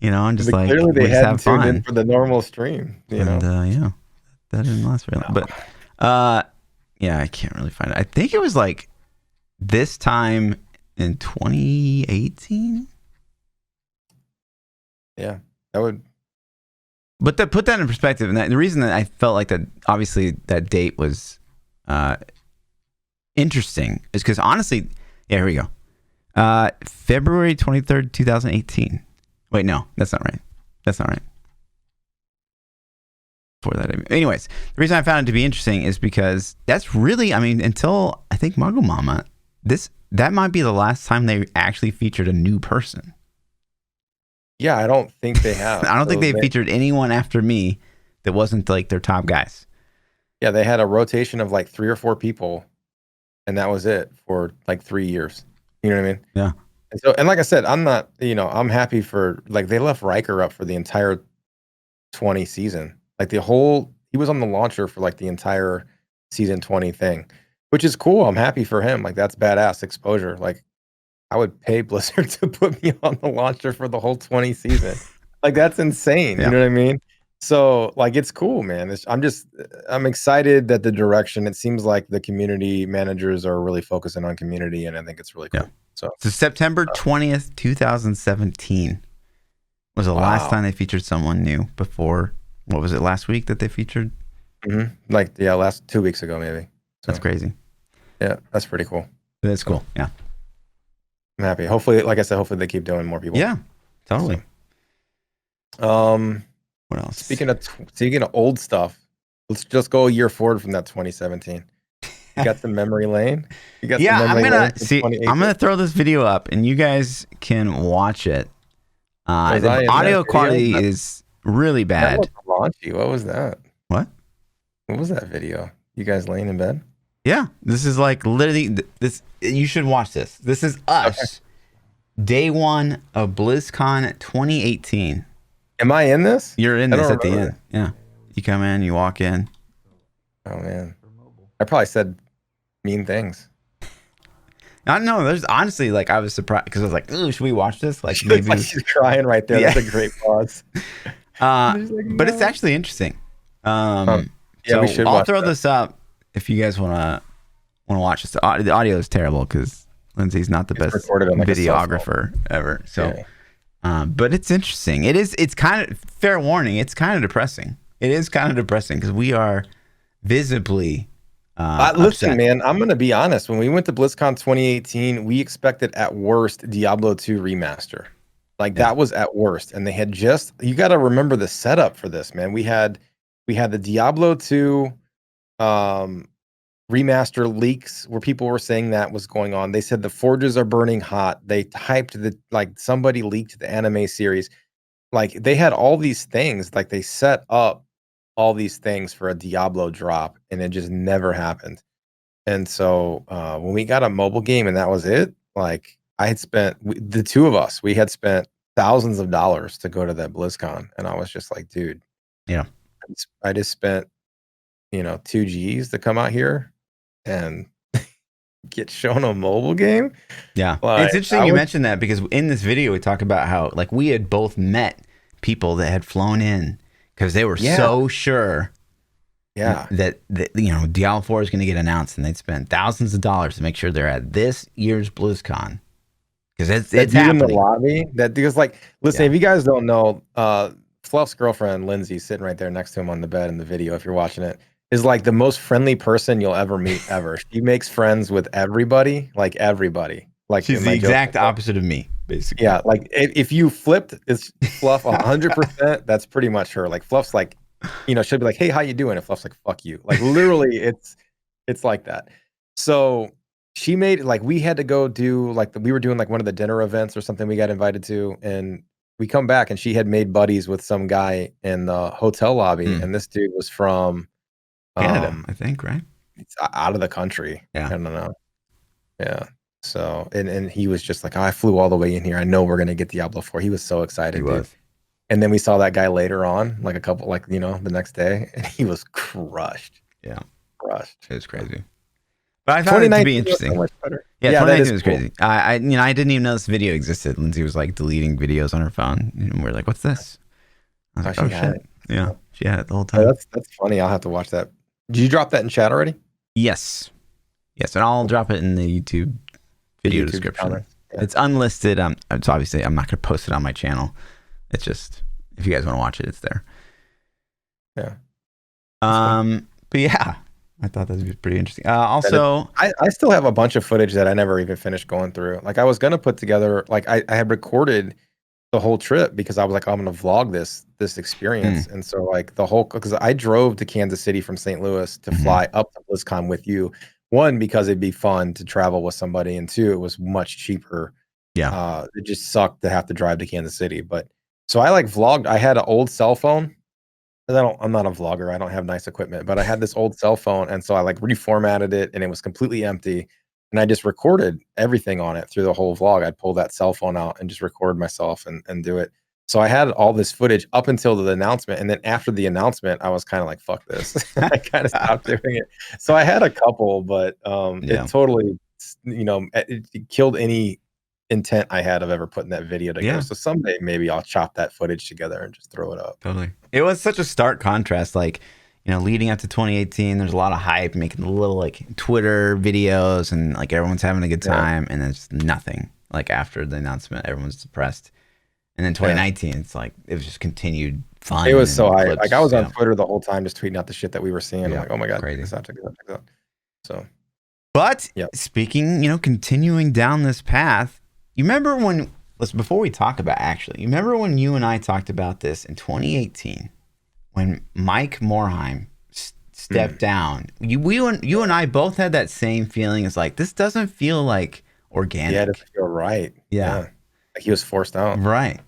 and just like clearly they just hadn't have fun tuned in for the normal stream, and yeah, that didn't last very long. But yeah, I can't really find it. I think it was like this time in 2018. Yeah, that would. But to put that in perspective, and the reason that I felt like that, obviously that date was interesting, is because honestly, yeah, here we go. February 23rd, 2018. Wait, no, that's not right. That's not right. For that, anyways, the reason I found it to be interesting is because that's really, until I think Muggle Mama, that might be the last time they actually featured a new person. Yeah, I don't think they have. I don't think they featured anyone after me that wasn't like their top guys. Yeah, they had a rotation of like 3 or 4 people, and that was it for like 3 years. You know what I mean? Yeah. And like I said, I'm not, I'm happy for, like, they left Riker up for the entire 20 season. Like he was on the launcher for like the entire season 20 thing, which is cool. I'm happy for him. Like that's badass exposure. Like I would pay Blizzard to put me on the launcher for the whole 20 season. Like that's insane. Yeah. You know what I mean? So like, it's cool, man. I'm excited that the direction, it seems like the community managers are really focusing on community, and I think it's really cool. Yeah. So September 20th, 2017 was the last time they featured someone new before. What was it, last week that they featured? Mm-hmm. Like, yeah, last 2 weeks ago, maybe. So, that's crazy. Yeah, that's pretty cool. That's cool. Yeah. I'm happy. Hopefully, like I said, hopefully they keep doing more people. Yeah, totally. So, what else? Speaking of old stuff, let's just go a year forward from that 2017. You got the memory lane? I'm gonna throw this video up and you guys can watch it. The audio quality is really bad. That was raunchy. What was that? What was that video? You guys laying in bed? Yeah, this is like literally this. You should watch this. This is us, day one of BlizzCon 2018. Am I in this? You're in this at the end. Yeah, you come in, you walk in. Oh man, I probably said mean things. I don't know. There's honestly, like, I was surprised because I was like, "Ooh, should we watch this?" Like, maybe like she's crying right there. Yeah. That's a great pause. But it's actually interesting. Yeah, so we should. I'll throw this up if you guys want to watch this. The audio is terrible because Lindsay's not the best videographer ever. So, but it's interesting. It's kind of, fair warning, it's kind of depressing. It is kind of depressing because we are visibly. Listen, man, I'm gonna be honest. When we went to BlizzCon 2018, we expected at worst Diablo 2 remaster. Like that was at worst, and they had you got to remember the setup for this, man. We had the Diablo 2 remaster leaks where people were saying that was going on. They said the forges are burning hot. They hyped the like somebody leaked the anime series. Like they had all these things, like they set up all these things for a Diablo drop, and it just never happened. And so when we got a mobile game and that was it, like I had spent the two of us, we had spent thousands of dollars to go to that BlizzCon, and I was just like, dude, Yeah. I just spent 2 Gs to come out here and get shown a mobile game. Yeah. Like, It's interesting you mentioned that because in this video we talk about how like we had both met people that had flown in because they were so sure that Diablo 4 is going to get announced, and they'd spend thousands of dollars to make sure they're at this year's BlizzCon. Because it's happening. In the lobby. That because listen, if you guys don't know, Fluff's girlfriend Lindsay, sitting right there next to him on the bed in the video, if you're watching it, is like the most friendly person you'll ever meet ever. She makes friends with everybody, like everybody. Like she's the exact opposite of me, basically. Yeah, like if you flipped, it's Fluff 100%. That's pretty much her. Like Fluff's like, she'll be like, "Hey, how you doing?" And Fluff's like, "Fuck you." Like literally, it's like that. So she made like we had to go do we were doing like one of the dinner events or something we got invited to, and we come back and she had made buddies with some guy in the hotel lobby, and this dude was from Canada, I think, right? It's out of the country. Yeah, I don't know. Yeah. So and he was just like, "Oh, I flew all the way in here. I know we're gonna get Diablo 4." He was so excited. He was. And then we saw that guy later on, like a couple, the next day, and he was crushed. Yeah, crushed. It was crazy. But I thought it to be interesting. So yeah, 2019 was crazy. I didn't even know this video existed. Lindsay was like deleting videos on her phone, and we're like, "What's this?" I was like, "Oh shit!" Yeah, she had it the whole time. Oh, that's funny. I'll have to watch that. Did you drop that in chat already? Yes, and I'll drop it in the YouTube video description. Yeah. It's unlisted. So obviously I'm not going to post it on my channel. It's just if you guys want to watch it, it's there. Yeah. But yeah, I thought that was pretty interesting. Also, I still have a bunch of footage that I never even finished going through. Like I was going to put together, like I had recorded the whole trip because I was like, I'm going to vlog this experience. And so like because I drove to Kansas City from St. Louis to fly up to BlizzCon with you. One, because it'd be fun to travel with somebody, and two, it was much cheaper. Yeah. It just sucked to have to drive to Kansas City. But so I like vlogged. I had an old cell phone. I'm not a vlogger. I don't have nice equipment, but I had this old cell phone, and so I like reformatted it, and it was completely empty. And I just recorded everything on it through the whole vlog. I'd pull that cell phone out and just record myself and do it. So I had all this footage up until the announcement, and then after the announcement, I was kind of like, "Fuck this!" I kind of stopped doing it. So I had a couple, but it totally, it killed any intent I had of ever putting that video together. Yeah. So someday maybe I'll chop that footage together and just throw it up. Totally. It was such a stark contrast, like leading up to 2018. There's a lot of hype, making the little like Twitter videos, and like everyone's having a good time, and then just nothing. Like after the announcement, everyone's depressed. And then 2019, it's like it was just continued fun. It was so high. Like I was on Twitter the whole time, just tweeting out the shit that we were seeing. I'm like, oh my god, check this out. So, but speaking, continuing down this path, you remember when? Before we talk about you remember when you and I talked about this in 2018, when Mike Morhaime stepped down? You and I both had that same feeling. It's like this doesn't feel like organic. Yeah, it doesn't feel right. Yeah. Like he was forced out. Right.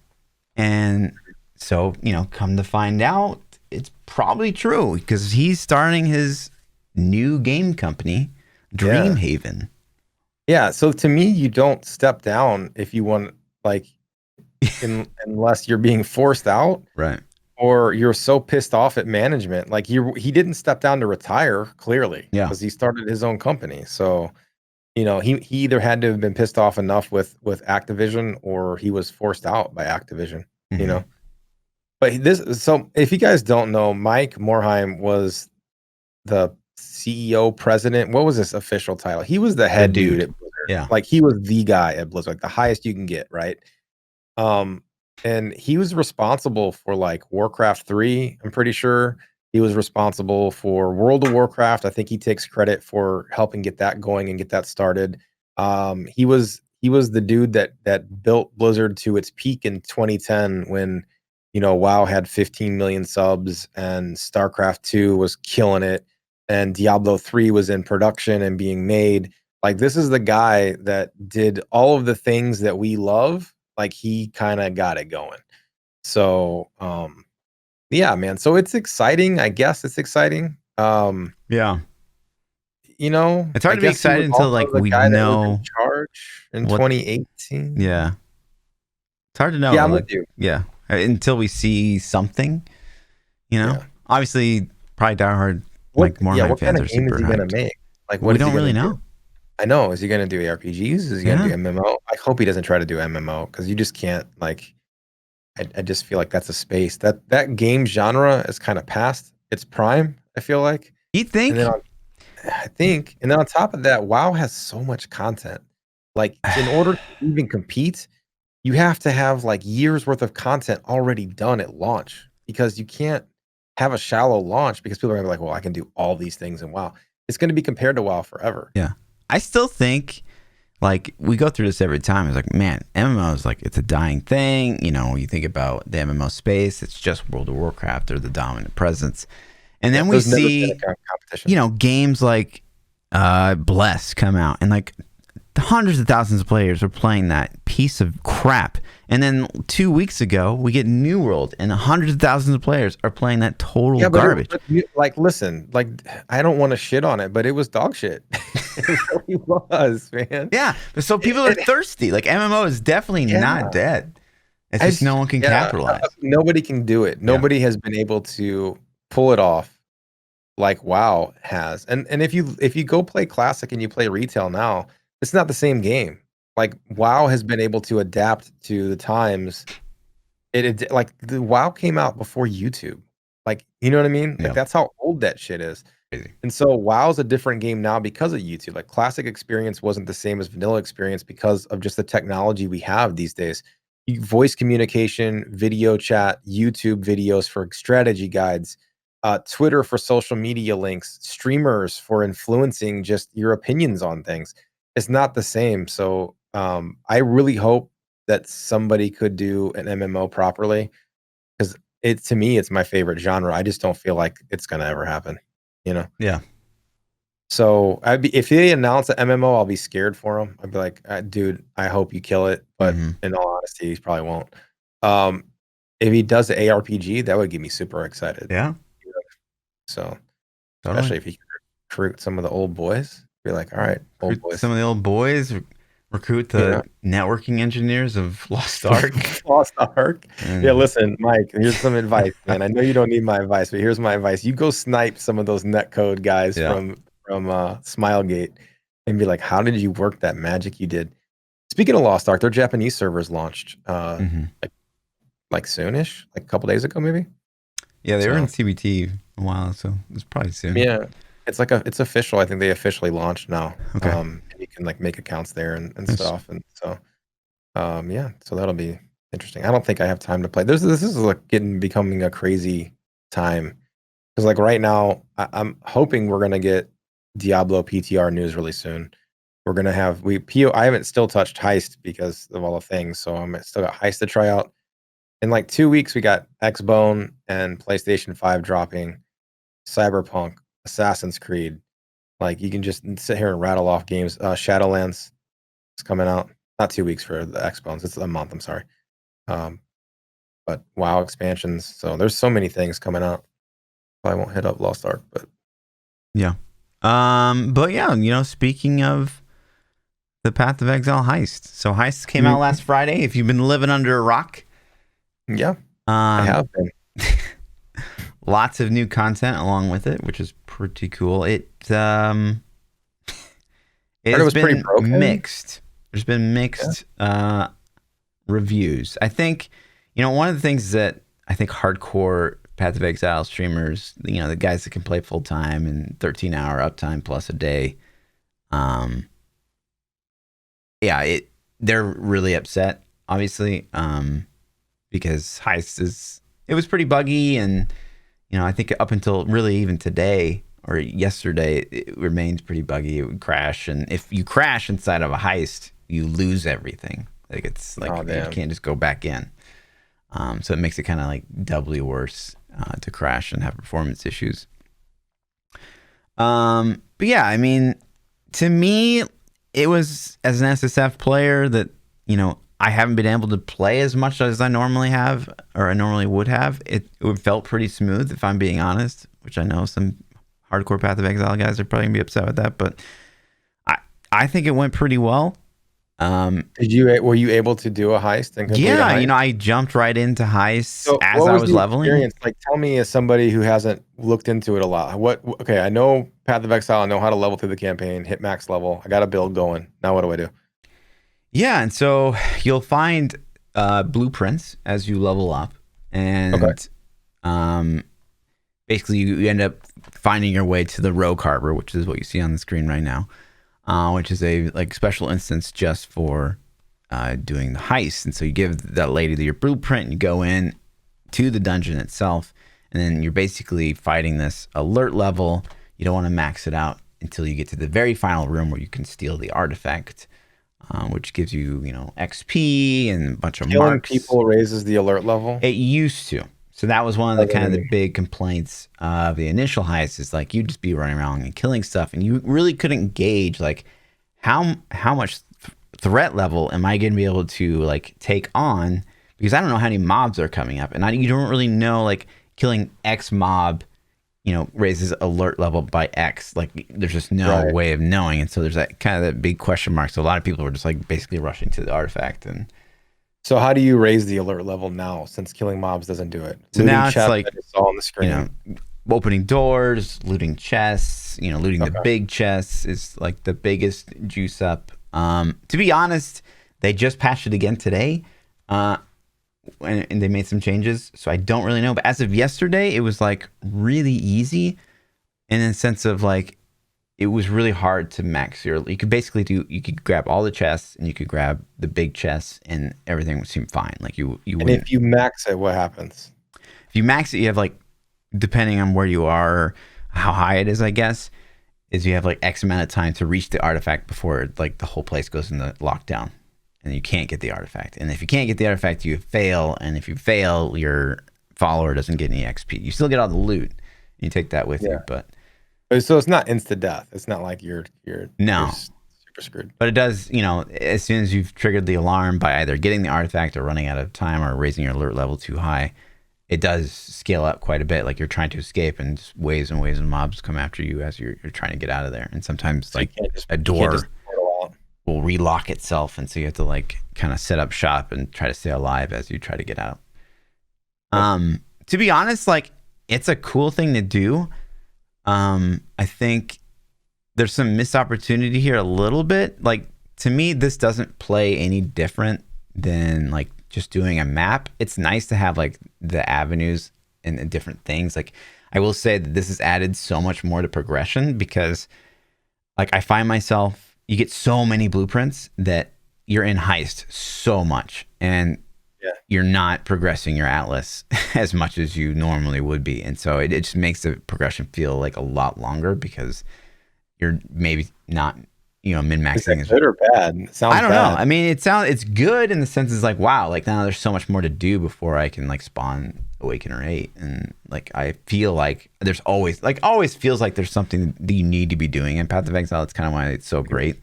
And so, come to find out, it's probably true because he's starting his new game company, Dreamhaven. Yeah. So to me, you don't step down if you want, like, unless you're being forced out. Right. Or you're so pissed off at management. Like he didn't step down to retire, clearly. Yeah. Because he started his own company. So, he either had to have been pissed off enough with Activision, or he was forced out by Activision, But so if you guys don't know, Mike Morhaime was the CEO, president. What was his official title? He was the head dude at Blizzard. Yeah. Like he was the guy at Blizzard, like the highest you can get, right? And he was responsible for like Warcraft 3, I'm pretty sure. He was responsible for World of Warcraft. I think he takes credit for helping get that going and get that started. He was the dude that built Blizzard to its peak in 2010 when, WoW had 15 million subs and StarCraft 2 was killing it. and Diablo 3 was in production and being made. Like, this is the guy that did all of the things that we love. Like, he kind of got it going. So, yeah, man. So it's exciting. I guess it's exciting. Yeah. You know, It's hard I to be guess he was excited until also like the we guy that was in know charge in what. 2018. Yeah. It's hard to know. Yeah, I'm Like, with you. yeah, until we see something. You know, Yeah. obviously, probably diehard What? like more Yeah. hype What kind fans of are game is super he gonna hyped. make? Like, But what we is he don't gonna really do? know. I know. Is he gonna do ARPGs? Is he gonna Yeah. do MMO? I hope he doesn't try to do MMO because you just can't. Like, I just feel like that's a space that game genre is kind of past its prime. I feel like, You and then think? I think, and then on top of that, WoW has so much content. Like, in order to even compete, you have to have like years worth of content already done at launch because you can't have a shallow launch because people are gonna be like, well, I can do all these things in WoW. It's going to be compared to WoW forever. Yeah. I still think like we go through this every time. It's like, man, MMO is like it's a dying thing. You know, you think about the MMO space, it's just World of Warcraft or the dominant presence. And then we There's never been see, a competition. you know, games like Bless come out and like hundreds of thousands of players are playing that piece of crap. And then 2 weeks ago, we get New World and hundreds of thousands of players are playing that total garbage. Like, listen, like, I don't want to shit on it, but it was dog shit. It really was, man. Yeah. So people are thirsty. Like MMO is definitely not dead. It's just no one can capitalize. Nobody can do it. Nobody has been able to pull it off like WoW has. And if you go play classic and you play retail now, it's not the same game. Like, WoW has been able to adapt to the times. Like, the WoW came out before YouTube. Like, you know what I mean? Like, that's how old that shit is. Crazy. And so WoW's a different game now because of YouTube. Like, classic experience wasn't the same as vanilla experience because of just the technology we have these days. Voice communication, video chat, YouTube videos for strategy guides, Twitter for social media links, streamers for influencing just your opinions on things. It's not the same. So I really hope that somebody could do an MMO properly because to me, it's my favorite genre. I just don't feel like it's gonna ever happen. You know? Yeah. So if they announce an MMO, I'll be scared for him. I'd be like, dude, I hope you kill it. But in all honesty, he probably won't. If he does the ARPG, that would get me super excited. Yeah. So, totally. especially if he could recruit some of the old boys, be like, all right, old boys. Some of the old boys, recruit the networking engineers of Lost Ark. Lost Ark. Yeah, listen, Mike, here's some advice, man. I know you don't need my advice, but here's my advice. You go snipe some of those netcode guys from Smilegate and be like, how did you work that magic you did? Speaking of Lost Ark, their Japanese servers launched like soonish, like a couple days ago, maybe. Yeah, they were in CBT a while, so it's probably soon. Yeah, it's official. I think they officially launched now. Okay. You can like make accounts there and stuff, and so yeah, so that'll be interesting. I don't think I have time to play. This is like becoming a crazy time because like right now I'm hoping we're gonna get Diablo PTR news really soon. We're gonna have I haven't still touched Heist because of all the things, so I'm still got Heist to try out. In like 2 weeks, we got Xbone and PlayStation 5 dropping, Cyberpunk, Assassin's Creed. Like, you can just sit here and rattle off games. Shadowlands is coming out. Not 2 weeks for the Xbones. It's a month. I'm sorry. But WoW expansions. So there's so many things coming out. I won't hit up Lost Ark, but yeah. But yeah, you know, speaking of the Path of Exile Heist. So Heist came out last Friday. If you've been living under a rock. Yeah. I have been. Lots of new content along with it, which is pretty cool. It was pretty broken. Mixed. There's been mixed reviews. I think, you know, one of the things that I think hardcore Path of Exile streamers, you know, the guys that can play full time and 13-hour uptime plus a day, they're really upset, obviously, because Heist it was pretty buggy, and you know, I think up until really even today or yesterday, it remains pretty buggy. It would crash, and if you crash inside of a heist, you lose everything. Like, it's like you can't just go back in. So it makes it kind of like doubly worse to crash and have performance issues. But yeah, I mean, to me, it was as an SSF player that, I haven't been able to play as much as I normally have or I normally would have. It felt pretty smooth, if I'm being honest, which I know some hardcore Path of Exile guys are probably gonna be upset with that, but I think it went pretty well. Were you able to do a heist and complete a Yeah, heist? I jumped right into heists So as what I was was the leveling. experience like? Tell me, as somebody who hasn't looked into it a lot, okay, I know Path of Exile, I know how to level through the campaign, hit max level, I got a build going. Now what do I do? Yeah, and so you'll find blueprints as you level up, and Okay. basically you end up finding your way to the Rogue Harbor, which is what you see on the screen right now, which is a special instance just for doing the heist. And so you give that lady your blueprint, and you go in to the dungeon itself, and then you're basically fighting this alert level. You don't want to max it out until you get to the very final room where you can steal the artifact, which gives you, XP and a bunch of Killing marks. people raises the alert level. It used to. So that was one of the kind of the big complaints of the initial heist, is like you'd just be running around and killing stuff, and you really couldn't gauge like how much threat level am I going to be able to take on, because I don't know how many mobs are coming up, and you don't really know killing X mob, raises alert level by X. There's just no way of knowing, and so there's that kind of that big question mark. So a lot of people were just basically rushing to the artifact. And so how do you raise the alert level now, since killing mobs doesn't do it? So now it's like it's all on the screen. Opening doors, looting chests, looting the big chests is the biggest juice up. To be honest, they just patched it again today, and they made some changes, so I don't really know. But as of yesterday, it was really easy, in the sense of it was really hard to max your. You could basically you could grab all the chests, and you could grab the big chests, and everything would seem fine. You. And if you max it, what happens? If you max it, you have depending on where you are, how high it is, I guess, is you have X amount of time to reach the artifact before the whole place goes into lockdown, and you can't get the artifact. And if you can't get the artifact, you fail. And if you fail, your follower doesn't get any XP. You still get all the loot. You take that with you, but so it's not insta death. It's not like you're super screwed. But it does, as soon as you've triggered the alarm by either getting the artifact or running out of time or raising your alert level too high, it does scale up quite a bit. You're trying to escape, and just waves and waves of mobs come after you as you're trying to get out of there. And sometimes so a door will relock itself, and so you have to kind of set up shop and try to stay alive as you try to get out. To be honest, it's a cool thing to do. I think there's some missed opportunity here a little bit. To me, this doesn't play any different than just doing a map. It's nice to have the avenues and the different things. I will say that this has added so much more to progression, because I find myself, you get so many blueprints that you're in heist so much, and you're not progressing your atlas as much as you normally would be. And so it just makes the progression feel a lot longer, because you're maybe not min-maxing. Is it good or bad? It sounds I don't bad. know. I mean, it's good in the sense it's wow, now there's so much more to do before I can spawn Awakener 8. And I feel there's always feels there's something that you need to be doing. And Path of Exile, it's kind of why it's so great.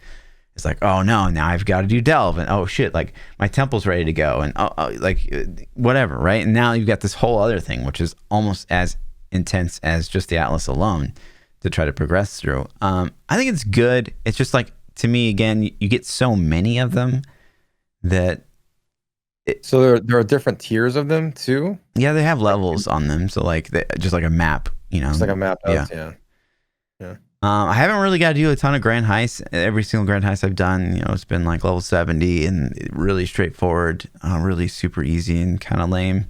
It's oh no, now I've got to do Delve, and oh shit, my temple's ready to go, and whatever, right? And now you've got this whole other thing, which is almost as intense as just the Atlas alone to try to progress through. I think it's good. It's just to me, again, you get so many of them that. So there are different tiers of them too. Yeah, they have levels on them. So just like a map, It's like a map. Yeah. I haven't really got to do a ton of grand heists. Every single grand heist I've done, it's been level 70 and really straightforward, really super easy and kind of lame.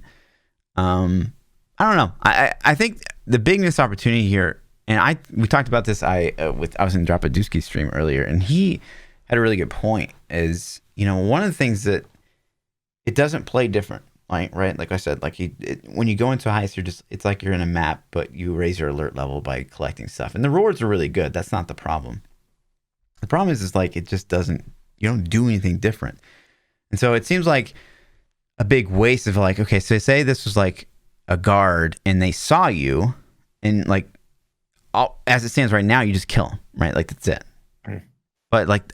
I don't know. I think the big missed opportunity here, and we talked about this. I was in Dropadewski's stream earlier, and he had a really good point. Is one of the things that it doesn't play different. Right, like I said, when you go into a heist, it's you're in a map, but you raise your alert level by collecting stuff, and the rewards are really good. That's not the problem. The problem is it just doesn't. You don't do anything different, and so it seems like a big waste of okay. So say this was a guard, and they saw you, and as it stands right now, you just kill him, right? Like that's it. But like,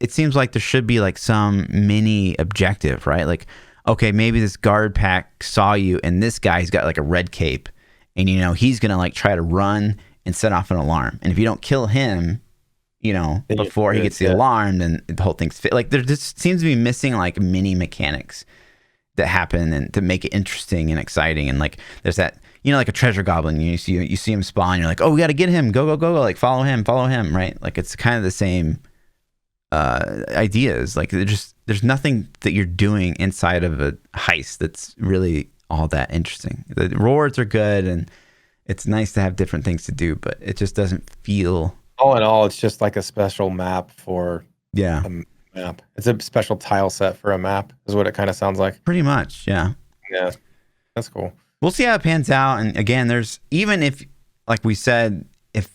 it seems like there should be like some mini objective, right? Like, okay, maybe this guard pack saw you, and this guy's got like a red cape, and he's gonna like try to run and set off an alarm, and if you don't kill him, before he gets the alarm, then the whole thing's fit. Like there just seems to be missing like mini mechanics that happen and to make it interesting and exciting. And like there's that, like a treasure goblin, you see him spawn, you're like, oh, we got to get him, go, like follow him, right? Like it's kind of the same ideas. Like there's nothing that you're doing inside of a heist that's really all that interesting. The rewards are good and it's nice to have different things to do, but it just doesn't feel. All in all, it's just like a special map for a map. It's a special tile set for a map, is what it kind of sounds like. Pretty much, yeah. Yeah, that's cool. We'll see how it pans out. And again, there's, even if, like we said, if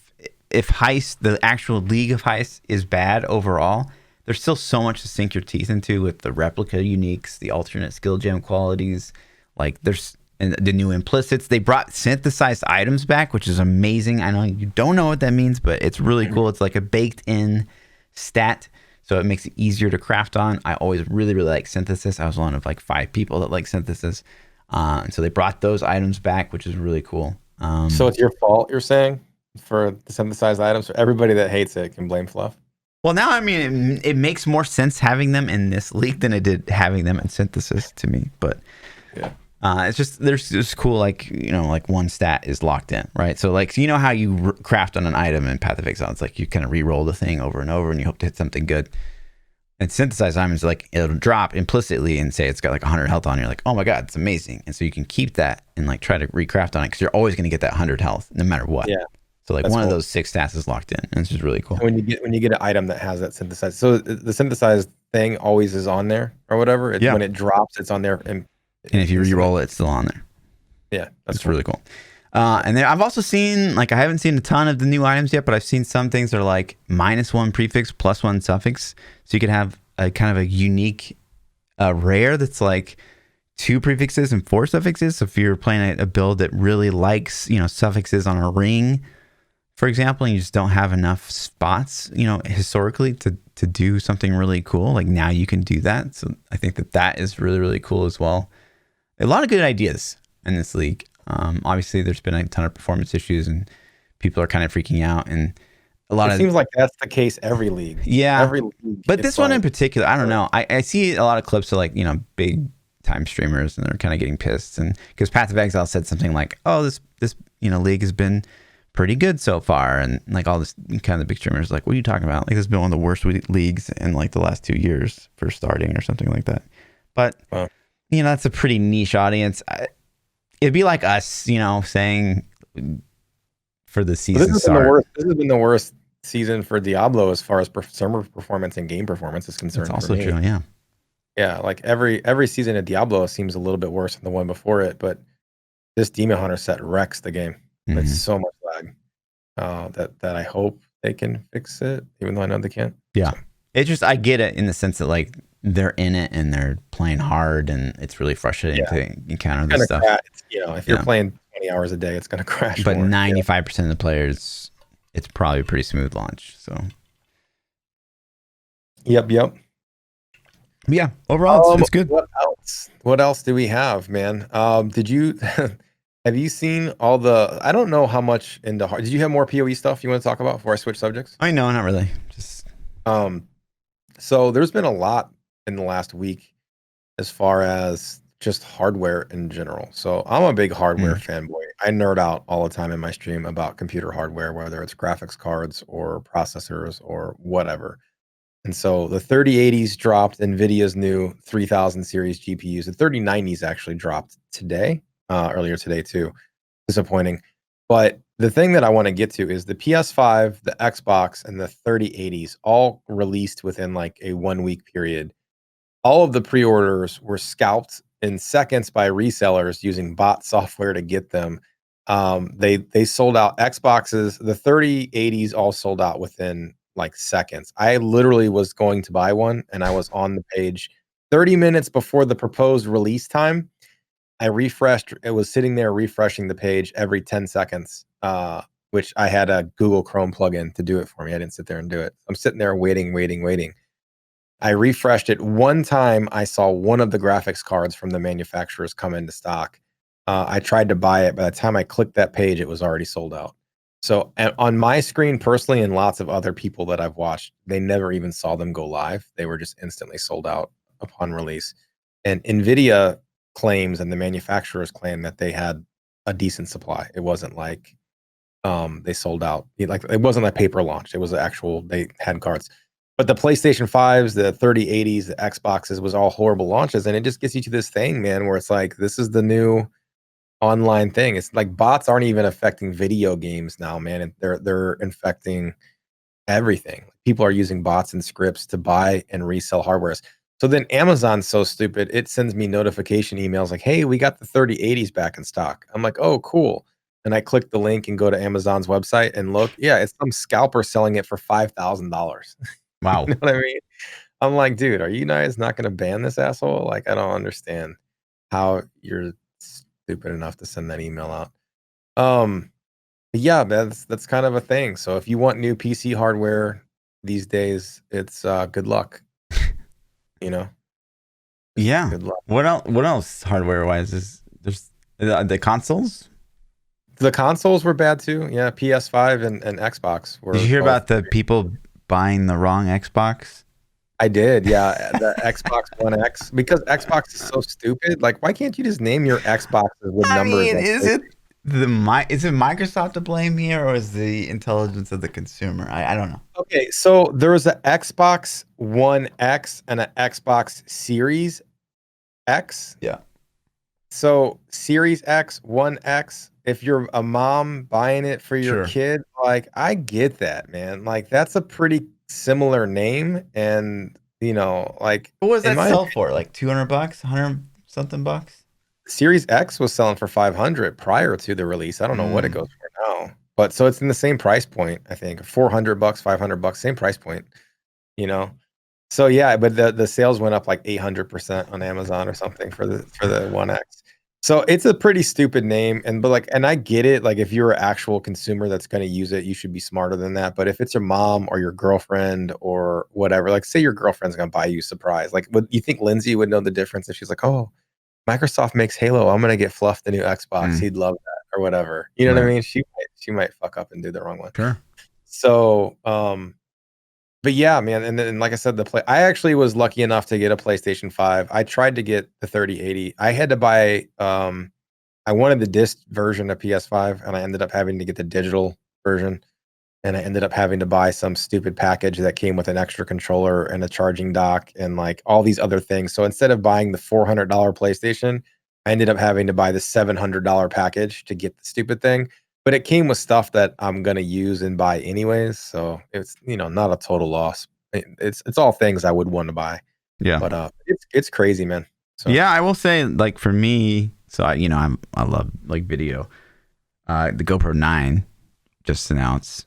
heist, the actual League of Heist is bad overall, there's still so much to sink your teeth into with the replica uniques, the alternate skill gem qualities. Like there's and the new implicits. They brought synthesized items back, which is amazing. I know you don't know what that means, but it's really cool. It's like a baked in stat, so it makes it easier to craft on. I always really, really like synthesis. I was one of like 5 people that like synthesis. And so they brought those items back, which is really cool. So it's your fault, you're saying, for the synthesized items? So everybody that hates it can blame Fluff? Well, now, I mean, it makes more sense having them in this league than it did having them in synthesis to me. But yeah. It's just, there's this cool, like, like one stat is locked in, right? So like, so how you craft on an item in Path of Exile, it's like you kind of re-roll the thing over and over and you hope to hit something good. And synthesized items, like it'll drop implicitly and say it's got like 100 health on it. You're like, oh my God, it's amazing. And so you can keep that and like try to recraft on it because you're always going to get that 100 health no matter what. Yeah. So like one of those 6 stats is locked in, and it's just really cool. And when you get an item that has that synthesized, so the synthesized thing always is on there or whatever. When it drops, it's on there. And if you re-roll it, it's still on there. Yeah, that's really cool. And then I've also seen, like, I haven't seen a ton of the new items yet, but I've seen some things that are like -1 prefix, +1 suffix. So you could have a kind of a unique rare that's like 2 prefixes and 4 suffixes. So if you're playing a build that really likes, suffixes on a ring, for example, and you just don't have enough spots, historically to do something really cool, like now you can do that. So I think that is really, really cool as well. A lot of good ideas in this league. Obviously, there's been a ton of performance issues, and people are kind of freaking out. And it seems like that's the case every league. Yeah, every league. But this one in particular, I don't know. I see a lot of clips of like big time streamers, and they're kind of getting pissed, and because Path of Exile said something like, "Oh, this league has been pretty good so far," and like all this kind of big streamers like, "What are you talking about? Like this has been one of the worst leagues in like the last 2 years for starting or something like that." But that's a pretty niche audience. It'd be like us, saying for the season start. This has been the worst season for Diablo as far as server performance and game performance is concerned. That's also true, yeah. Yeah, like every season of Diablo seems a little bit worse than the one before it, but this Demon Hunter set wrecks the game. Mm-hmm. It's so much lag that I hope they can fix it, even though I know they can't. Yeah, so. It's just, I get it in the sense that like they're in it and they're playing hard, and it's really frustrating to encounter this stuff. If you're playing 20 hours a day, it's going to crash. But 95% of the players, it's probably a pretty smooth launch. So, yep. Yeah, overall, it's good. What else do we have, man? Did you have you seen all the? I don't know how much into hard. Did you have more POE stuff you want to talk about before I switch subjects? I know, not really. Just so there's been a lot in the last week as far as just hardware in general. So I'm a big hardware fanboy. I nerd out all the time in my stream about computer hardware, whether it's graphics cards or processors or whatever. And so the 3080s dropped NVIDIA's new 3000 series GPUs. The 3090s actually dropped today, earlier today too. Disappointing. But the thing that I want to get to is the PS5, the Xbox, and the 3080s all released within like a 1 week period. All of the pre-orders were scalped in seconds by resellers using bot software to get them. They sold out Xboxes. The 3080s all sold out within like seconds. I literally was going to buy one, and I was on the page 30 minutes before the proposed release time. I refreshed. It was sitting there refreshing the page every 10 seconds which I had a Google Chrome plugin to do it for me. I didn't sit there and do it. I'm sitting there waiting. I refreshed it. One time I saw one of the graphics cards from the manufacturers come into stock. I tried to buy it. By the time I clicked that page, it was already sold out. So on my screen personally, and lots of other people that I've watched, they never even saw them go live. They were just instantly sold out upon release. And NVIDIA claims, and the manufacturers claim, that they had a decent supply. It wasn't like they sold out. Like, it wasn't a paper launch. It was actual, they had cards. But the PlayStation 5s, the 3080s, the Xboxes was all horrible launches. And it just gets you to this thing, man, where it's like, this is the new online thing. It's like bots aren't even affecting video games now, man. And they're infecting everything. People are using bots and scripts to buy and resell hardwares. So then Amazon's so stupid, it sends me notification emails like, hey, we got the 3080s back in stock. I'm like, oh, cool. And I click the link and go to Amazon's website and look. Yeah, it's some scalper selling it for $5,000. Wow. You know what I mean? I'm like, dude, are you guys not going to ban this asshole? Like, I don't understand how you're stupid enough to send that email out. But yeah, that's kind of a thing. So if you want new PC hardware these days, it's good luck. You know? Yeah. Good luck. What else hardware wise is there's the consoles? The consoles were bad too. Yeah, PS5 and Xbox were. Did you hear both about the people buying the wrong Xbox? I did, yeah. The Xbox One X, because Xbox is so stupid. Like, why can't you just name your Xboxes with numbers? I mean, is it Microsoft to blame here, or is the intelligence of the consumer? I don't know. Okay, so there was an Xbox One X and an Xbox Series X. Yeah. So Series X, One X, if you're a mom buying it for your kid, like, I get that, man. Like, that's a pretty similar name, and like, what was that sell for? Like $200, 100 something bucks? Series X was selling for 500 prior to the release. I don't know what it goes for now, but so it's in the same price point. I think $400, $500, same price point. So yeah, but the sales went up like 800% on Amazon or something for the One X. So it's a pretty stupid name, and I get it. Like, if you're an actual consumer that's going to use it, you should be smarter than that. But if it's your mom or your girlfriend or whatever, like, say your girlfriend's going to buy you a surprise, like, would you think Lindsay would know the difference if she's like, oh, Microsoft makes Halo, I'm going to get Fluff the new Xbox. He'd love that or whatever. You know what I mean? She might fuck up and do the wrong one. Sure. So, but yeah, man, and then, like I said, I actually was lucky enough to get a PlayStation 5. I tried to get the 3080. I had to buy I wanted the disc version of PS5, and I ended up having to get the digital version, and I ended up having to buy some stupid package that came with an extra controller and a charging dock and like all these other things. So instead of buying the $400 PlayStation, I ended up having to buy the $700 package to get the stupid thing. But it came with stuff that I'm gonna use and buy anyways, so it's not a total loss. It's all things I would want to buy. Yeah, but it's crazy, man. So. Yeah, I will say, like, for me, so I love like video. The GoPro 9 just announced,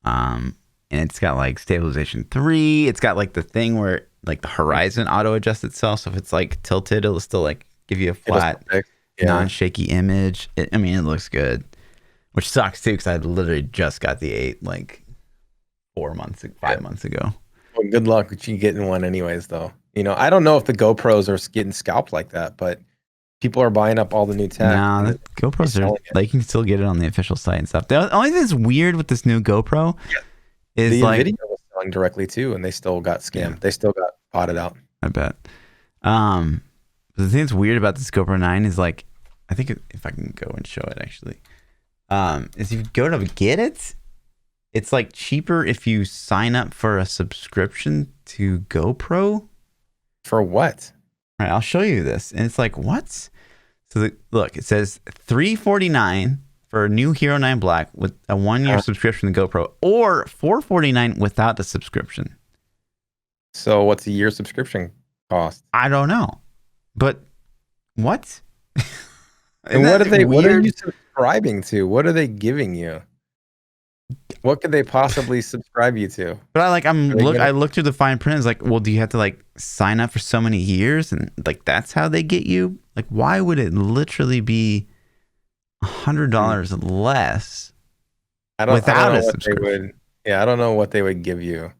and it's got like stabilization 3. It's got like the thing where like the horizon auto adjusts itself, so if it's like tilted, it'll still like give you a flat, non-shaky image. It looks good. Which sucks too, because I literally just got the 8 like 5 months ago. Well, good luck with you getting one, anyways. Though I don't know if the GoPros are getting scalped like that, but people are buying up all the new tech. No, the GoPros are like, you can still get it on the official site and stuff. The only thing that's weird with this new GoPro is the like NVIDIA was selling directly too, and they still got scammed. Yeah. They still got potted out. I bet. The thing that's weird about this GoPro 9 is like, I think if I can go and show it actually. Is if you go to get it, it's like cheaper if you sign up for a subscription to GoPro. For what? All right, I'll show you this. And it's like, what? So look, it says $349 for a new Hero 9 Black with a 1-year subscription to GoPro, or $449 without the subscription. So what's a year subscription cost? I don't know. But what? And what are you subscribing to? What are they giving you? What could they possibly subscribe you to? But I looked through the fine print. It's like, well, do you have to like sign up for so many years, and like that's how they get you? Like, why would it literally be $100 less I don't without know a what they subscription. would. Yeah, I don't know what they would give you.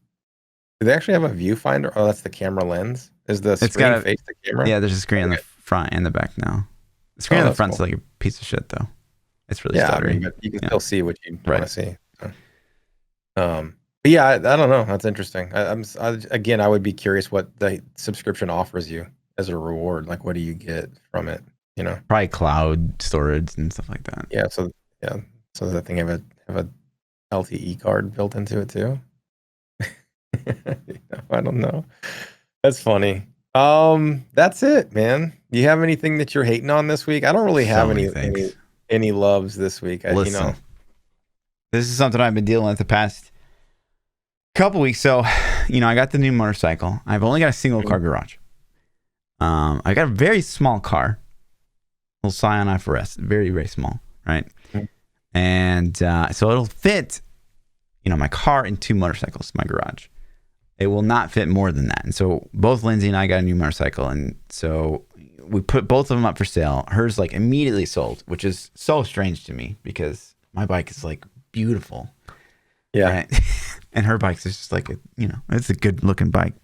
Do they actually have a viewfinder? Oh, that's the camera lens. Is the It's screen got a face the camera? yeah. There's a screen on the Okay. front and the back now. The screen Oh, on the that's front's cool. like a piece of shit though. It's really Yeah, I mean, stuttery. but you can Yeah, still see what you want right. to see. So, but yeah, I don't know. That's interesting. Again, I would be curious what the subscription offers you as a reward. Like, what do you get from it? You know? Probably cloud storage and stuff like that. Yeah. So yeah. So does that thing have a LTE card built into it too? I don't know. That's funny. That's it, man. Do you have anything that you're hating on this week? I don't really So have many any things. any loves this week. Listen, this is something I've been dealing with the past couple weeks. So, I got the new motorcycle. I've only got a single car garage. I got a very small car, little Scion FRS, very, very small, right? Mhm. And so it'll fit, my car and two motorcycles, my garage. It will not fit more than that. And so both Lindsay and I got a new motorcycle. And so we put both of them up for sale. Hers like immediately sold, which is so strange to me because my bike is like beautiful. Yeah. Right. And her bike's just like, it's a good looking bike,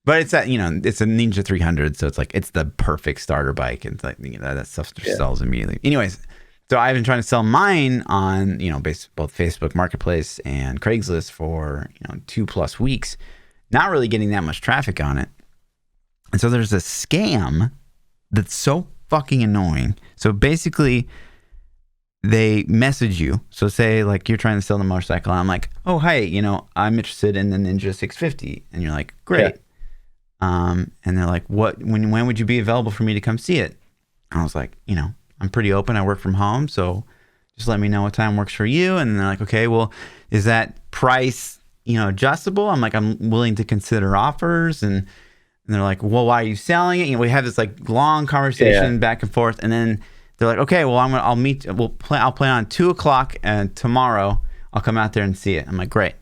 but it's it's a Ninja 300. So it's like, it's the perfect starter bike. And it's like, that stuff just sells immediately. Anyways, so I've been trying to sell mine on, both Facebook Marketplace and Craigslist for, 2+ weeks, not really getting that much traffic on it. And so there's a scam that's so fucking annoying. So basically they message you. So say like you're trying to sell the motorcycle. And I'm like, oh, hey, I'm interested in the Ninja 650. And you're like, great. And they're like, when would you be available for me to come see it? And I was like, I'm pretty open. I work from home. So just let me know what time works for you. And they're like, okay, well, is that price, adjustable? I'm like, I'm willing to consider offers. And they're like, well, why are you selling it? We have this like long conversation back and forth. And then they're like, okay, well, I'll plan on 2:00 and tomorrow I'll come out there and see it. I'm like, great.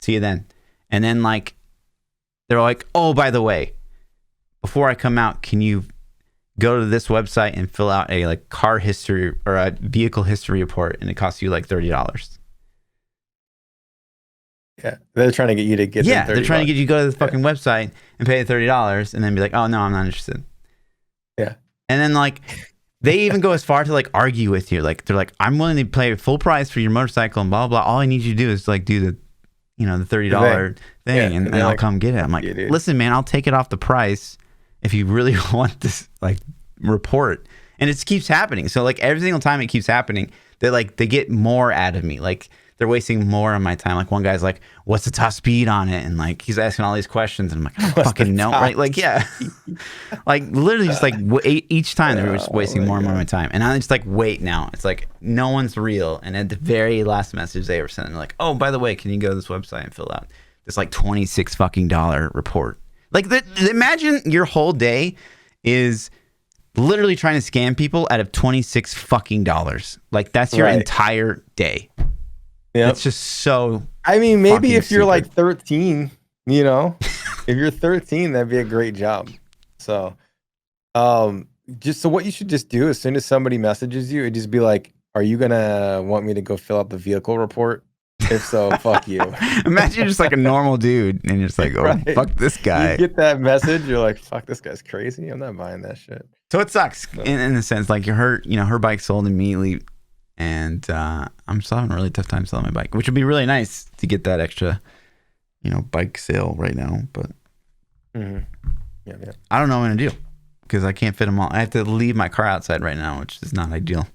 See you then. And then like, they're like, oh, by the way, before I come out, can you go to this website and fill out a like car history or a vehicle history report, and it costs you like $30. Yeah, they're trying to get you to get. Yeah, they're trying to get you to go to the fucking website and pay the $30, and then be like, oh no, I'm not interested. Yeah, and then like they even go as far to like argue with you. Like they're like, I'm willing to pay full price for your motorcycle and blah blah. All I need you to do is like do the, the $30 thing, and I'll come get it. I'm like, listen, man, I'll take it off the price if you really want this like report. And it just keeps happening. So like every single time it keeps happening, they get more out of me. Like they're wasting more of my time. Like one guy's like, what's the top speed on it? And like he's asking all these questions, and I'm like, I don't fucking know, right? Like, yeah. Like literally just like each time they were just wasting more and more of my time. And I just like, wait now. It's like no one's real. And at the very last message they ever sent, they're like, oh, by the way, can you go to this website and fill out this like $26 fucking report? Like imagine your whole day is literally trying to scam people out of $26 fucking. Like that's your entire day. Yeah, it's just so. I mean, maybe if you're like 13, if you're 13, that'd be a great job. So, so what you should just do as soon as somebody messages you, it'd just be like, "Are you gonna want me to go fill out the vehicle report? If so, fuck you." Imagine you're just like a normal dude, and you're just like, "Oh, fuck this guy." You get that message, you're like, "Fuck, this guy's crazy. I'm not buying that shit." So it sucks in the sense like her bike sold immediately. And I'm still having a really tough time selling my bike, which would be really nice to get that extra, bike sale right now. But yeah. I don't know what I'm going to do because I can't fit them all. I have to leave my car outside right now, which is not ideal.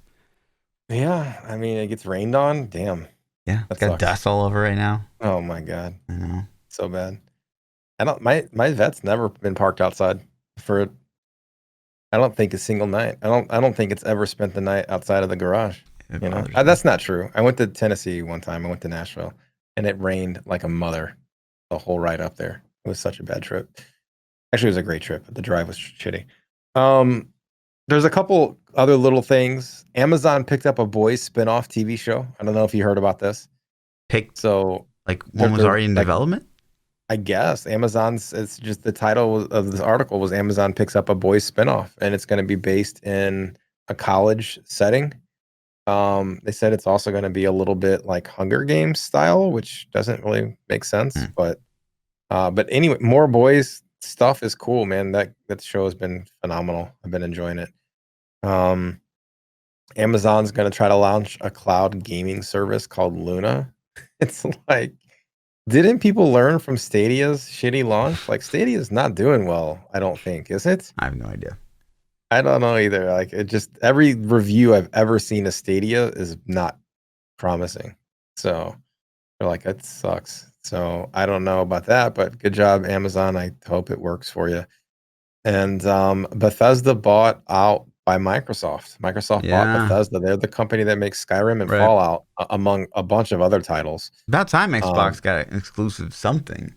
Yeah. I mean, it gets rained on. Damn. Yeah. It's got dust all over right now. Oh, my God. I know. So bad. My vet's never been parked outside for, I don't think, a single night. I don't think it's ever spent the night outside of the garage. That's not true. I went to Tennessee one time. I went to Nashville, and it rained like a mother the whole ride up there. It was such a bad trip. Actually, it was a great trip, but the drive was shitty. There's a couple other little things. Amazon picked up a boys spin-off TV show. I don't know if you heard about this. So like one was already in development? I guess it's just the title of this article was Amazon picks up a boys spin-off, and it's going to be based in a college setting. They said it's also going to be a little bit like Hunger Games style, which doesn't really make sense. But anyway, more boys stuff is cool, man. That show has been phenomenal. I've been enjoying it. Amazon's going to try to launch a cloud gaming service called Luna. It's like, didn't people learn from Stadia's shitty launch? Like, Stadia's not doing well, I don't think, is it? I have no idea. I don't know either. Like, it just, every review I've ever seen of Stadia is not promising. So they're like, that sucks. So I don't know about that, but good job, Amazon. I hope it works for you. And Bethesda bought out by Microsoft. Microsoft bought Bethesda. They're the company that makes Skyrim and Fallout, among a bunch of other titles. About time Xbox got an exclusive something.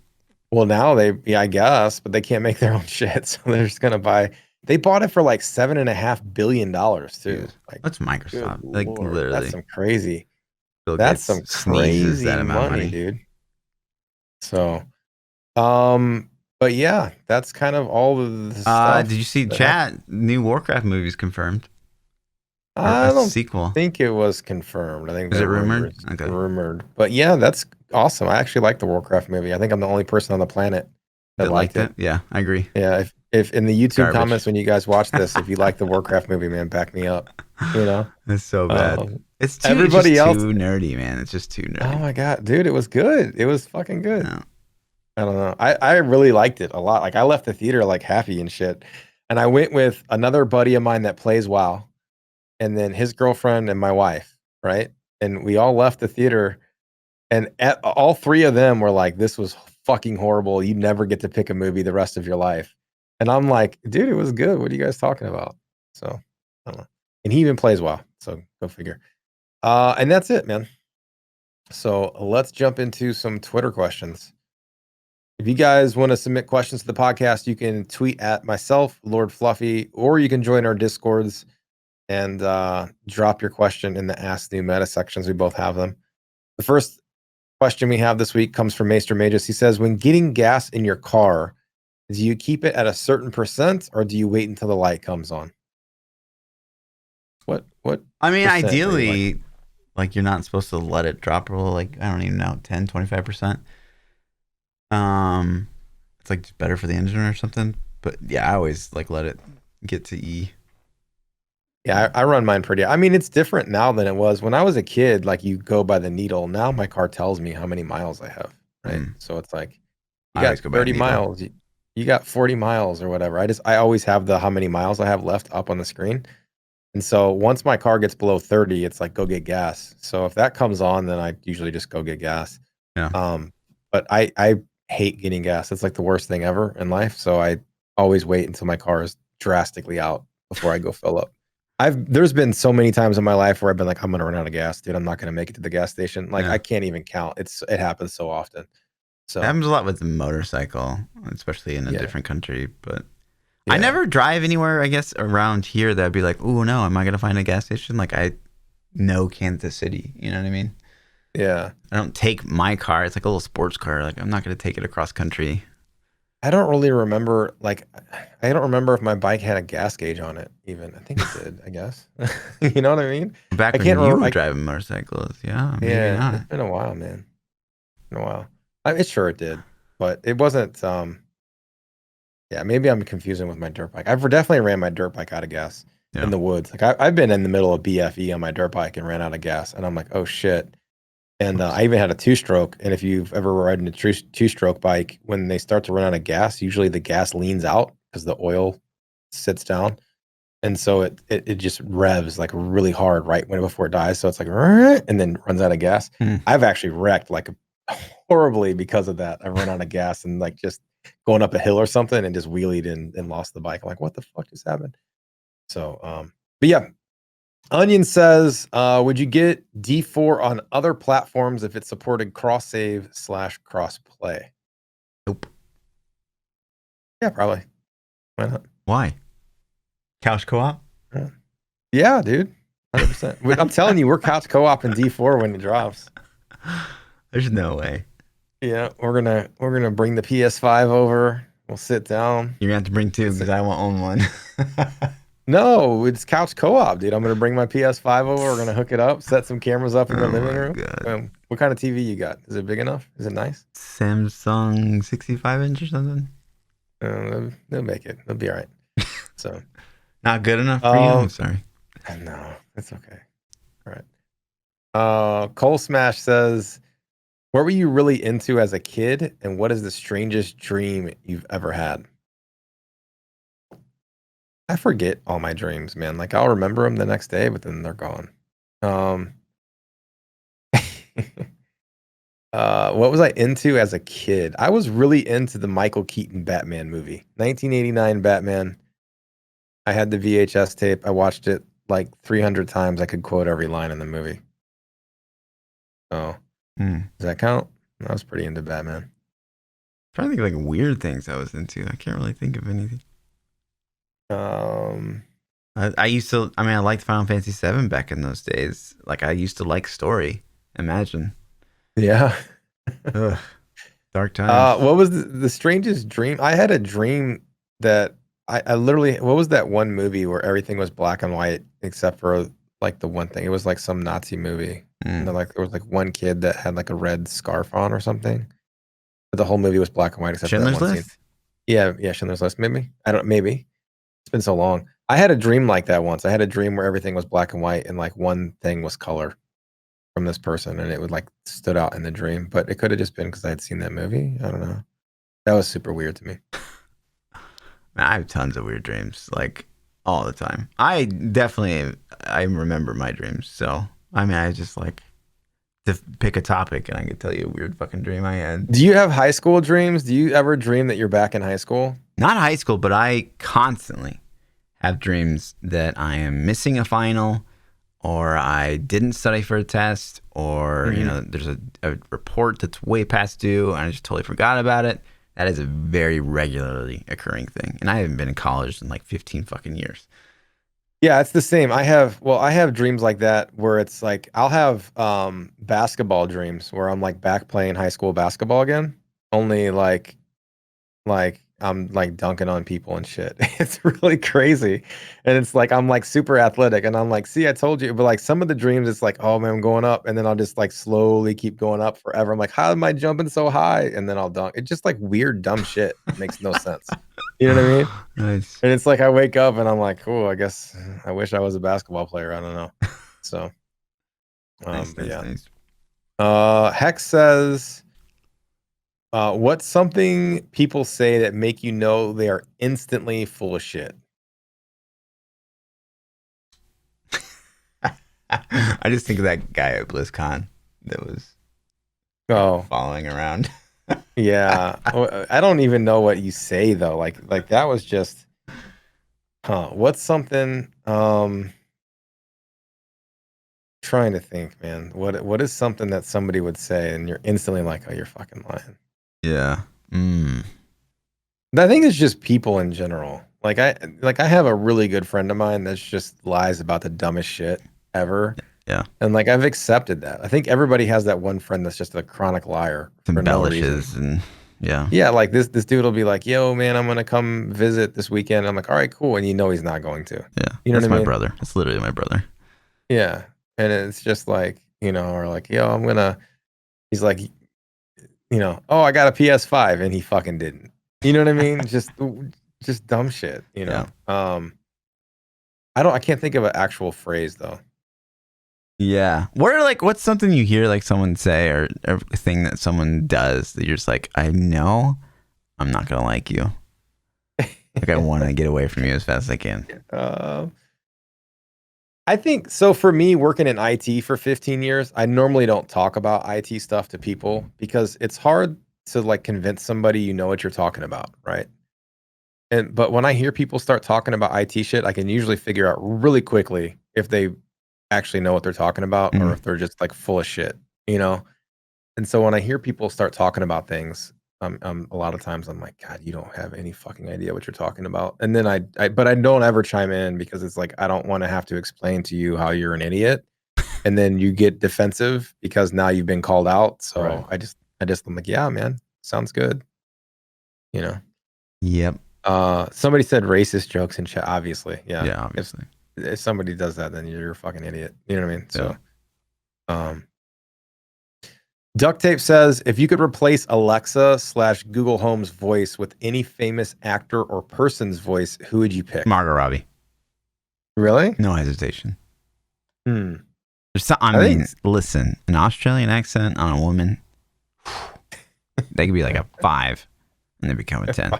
Well, now I guess, but they can't make their own shit, so they're just gonna buy. They bought it for like $7.5 billion too. Dude, like, that's Microsoft. Like, Lord, literally, that's some crazy. Bill That's Gates some crazy that amount money, of money, dude. So, but yeah, that's kind of all of the stuff. Did you see chat? New Warcraft movies confirmed. I don't sequel. think it was confirmed. I think is it rumored? Okay. Rumored, but yeah, that's awesome. I actually like the Warcraft movie. I think I'm the only person on the planet that liked it. Yeah, I agree. Yeah, if in the YouTube comments when you guys watch this, if you like the Warcraft movie, man, back me up. You know, it's so bad. It's too, everybody else too nerdy, man. It's just too nerdy. Oh my god, dude, it was good. It was fucking good. No. I don't know. I really liked it a lot. Like, I left the theater like happy and shit. And I went with another buddy of mine that plays WoW, and then his girlfriend and my wife, right? And we all left the theater, and all three of them were like, "This was fucking horrible. You never get to pick a movie the rest of your life." And I'm like, "Dude, it was good. What are you guys talking about?" So I don't know. And he even plays WoW, so go figure. And that's it, man. So let's jump into some Twitter questions. If you guys want to submit questions to the podcast, you can tweet at myself, Lord Fluffy, or you can join our Discords and drop your question in the Ask New Meta sections. We both have them. The first question we have this week comes from Maester Magus. He says, when getting gas in your car, do you keep it at a certain percent or do you wait until the light comes on? What? I mean, ideally, like, you're not supposed to let it drop below, like, I don't even know, 10, 25%. It's like just better for the engine or something. But yeah, I always like let it get to E. Yeah, I run mine pretty. I mean, it's different now than it was when I was a kid. Like, you go by the needle. Now my car tells me how many miles I have. Right. So it's like, you got 30 miles. You got 40 miles or whatever. I always have the how many miles I have left up on the screen. And so once my car gets below 30, it's like, go get gas. So if that comes on, then I usually just go get gas. Yeah. But I hate getting gas. It's like the worst thing ever in life. So I always wait until my car is drastically out before I go fill up. There's been so many times in my life where I've been like, I'm gonna run out of gas, dude. I'm not gonna make it to the gas station. Like, I can't even count. It happens so often. So it happens a lot with the motorcycle, especially in a different country. But I never drive anywhere, I guess, around here that I'd be like, oh no, am I gonna find a gas station? Like, I know Kansas City. You know what I mean? Yeah. I don't take my car. It's like a little sports car. Like, I'm not going to take it across country. I don't really remember. Like, I don't remember if my bike had a gas gauge on it even. I think it did, I guess. You know what I mean? Back when you were driving motorcycles. Yeah. Maybe not. It's been a while, man. Been a while. I'm sure it did, but it wasn't. Yeah, maybe I'm confusing with my dirt bike. I've definitely ran my dirt bike out of gas in the woods. Like, I've been in the middle of BFE on my dirt bike and ran out of gas. And I'm like, oh shit. And I even had a 2-stroke. And if you've ever ridden a 2-stroke bike, when they start to run out of gas, usually the gas leans out because the oil sits down. And so it just revs like really hard right before it dies. So it's like, and then runs out of gas. I've actually wrecked like horribly because of that. I run out of gas and like just going up a hill or something and just wheelied and lost the bike. I'm like, what the fuck just happened? So, but yeah. Onion says, would you get D4 on other platforms if it supported cross-save/cross-play? Nope. Yeah, probably. Why not? Why? Couch co-op? Yeah, dude. 100%. I'm telling you, we're couch co-op in D4 when it drops. There's no way. Yeah, we're gonna bring the PS5 over. We'll sit down. You're gonna have to bring two because I won't own one. No, it's couch co-op, dude. I'm gonna bring my PS5 over. We're gonna hook it up, set some cameras up in the Oh living my room. god. What kind of TV you got? Is it big enough? Is it nice? Samsung 65-inch or something? They'll make it. They'll be all right. So, Not good enough for you? I'm um, sorry. no, it's okay. All right. Cole Smash says, "What were you really into as a kid, and what is the strangest dream you've ever had?" I forget all my dreams, man. Like I'll remember them the next day, but then they're gone. Um, what was I into as a kid? I was really into the Michael Keaton Batman movie, 1989 Batman. I had the VHS tape. I watched it like 300 times. I could quote every line in the movie. So, Hmm. does that count? I was pretty into Batman. Trying to think of like weird things I was into. I can't really think of anything. Um, I used to. I mean, I liked Final Fantasy VII back in those days. Like I used to like story. Imagine. yeah. Ugh, dark times. What was the strangest dream? I had a dream that I literally, what was that one movie where everything was black and white except for like the one thing? It was like some Nazi movie. And Mm. there was like one kid that had like a red scarf on or something. But the whole movie was black and white except for that Schindler's one scene. List. Yeah, yeah, Schindler's List, maybe. I don't maybe. It's been so long. I had a dream like that once. I had a dream where everything was black and white and like one thing was color from this person and it would like stood out in the dream. But it could have just been because I had seen that movie. I don't know. That was super weird to me. Man, I have tons of weird dreams, like all the time. I remember my dreams. So I mean, I just like to pick a topic, and I could tell you a weird fucking dream I had. Do you have high school dreams? Do you ever dream that you're back in high school? Not high school, but I constantly have dreams that I am missing a final, or I didn't study for a test, or Mhm. there's a report that's way past due, and I just totally forgot about it. That is a very regularly occurring thing, and I haven't been in college in like 15 fucking years. Yeah, it's the same. I have dreams like that where it's like I'll have basketball dreams where I'm like back playing high school basketball again. Only like I'm like dunking on people and shit. It's really crazy. And it's like I'm like super athletic and I'm like, see, I told you. But like some of the dreams, it's like, oh man, I'm going up. And then I'll just like slowly keep going up forever. I'm like, how am I jumping so high? And then I'll dunk. It's just like weird, dumb shit. Makes no sense. You know what I mean? Nice. And it's like I wake up and I'm like, oh, I guess I wish I was a basketball player. I don't know. So Nice, but nice, yeah. nice. Hex says what's something people say that make you know they are instantly full of shit? I just think of that guy at BlizzCon that was Oh, following around. yeah. I don't even know what you say though. Like that was just what's something trying to think, man. What is something that somebody would say and you're instantly like, "Oh, you're fucking lying." Yeah. Mm. I think it's just people in general. I have a really good friend of mine that's just lies about the dumbest shit ever. Yeah. And like I've accepted that. I think everybody has that one friend that's just a chronic liar for no reason. Embellishes and yeah. Yeah, like this dude will be like, "Yo, man, I'm gonna come visit this weekend." I'm like, "All right, cool," and you know he's not going to. Yeah. You know what That's I my mean? brother. That's literally my brother. Yeah, and it's just like or like, "Yo, I'm gonna." He's like, "Oh, I got a PS5," and he fucking didn't. You know what I mean? Just dumb shit. Yeah. I can't think of an actual phrase though. Yeah. What's something you hear like someone say or a thing that someone does that you're just like, I know I'm not gonna like you. Like I want to get away from you as fast as I can. Uh, I think so. For me, working in IT for 15 years, I normally don't talk about IT stuff to people because it's hard to like convince somebody you know what you're talking about, right? But when I hear people start talking about IT shit, I can usually figure out really quickly if they actually know what they're talking about or Mm. if they're just like full of shit, you know? And so when I hear people start talking about things, a lot of times I'm like, God, you don't have any fucking idea what you're talking about. And then but I don't ever chime in because it's like I don't want to have to explain to you how you're an idiot, and then you get defensive because now you've been called out. Right. So I'm like, yeah, man, sounds good. You know. Yep. Somebody said racist jokes in chat. Obviously, yeah. Yeah, obviously. If somebody does that, then you're a fucking idiot. You know what I mean? So, Duct Tape says, if you could replace Alexa/Google Home's voice with any famous actor or person's voice, who would you pick? Margot Robbie. Really? No hesitation. Hmm. Listen, an Australian accent on a woman, they could be like a 5 and they become a 10.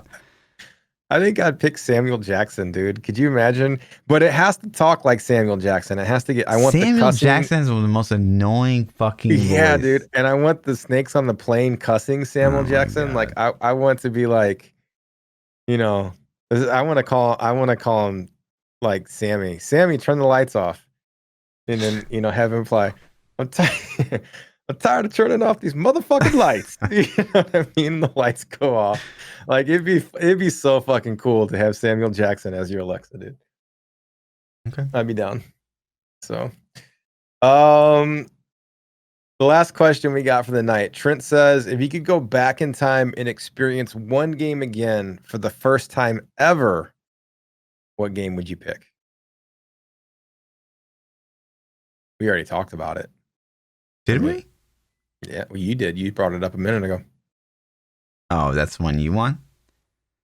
I think I'd pick Samuel Jackson, dude. Could you imagine? But it has to talk like Samuel Jackson. It has to get. I want Samuel the cussing. Jackson is one of the most annoying fucking Yeah, voice. dude. And I want the snakes on the plane cussing Samuel Jackson. Like I want to be like, you know, I want to call him like Sammy. Sammy, turn the lights off, and then have him reply, I'm tired of turning off these motherfucking lights. You know what I mean? The lights go off. Like it'd be so fucking cool to have Samuel Jackson as your Alexa, dude. Okay. I'd be down. So, the last question we got for the night. Trent says, if you could go back in time and experience one game again for the first time ever, what game would you pick? We already talked about it. Did we? Yeah, well, you did. You brought it up a minute ago. Oh, that's one you want?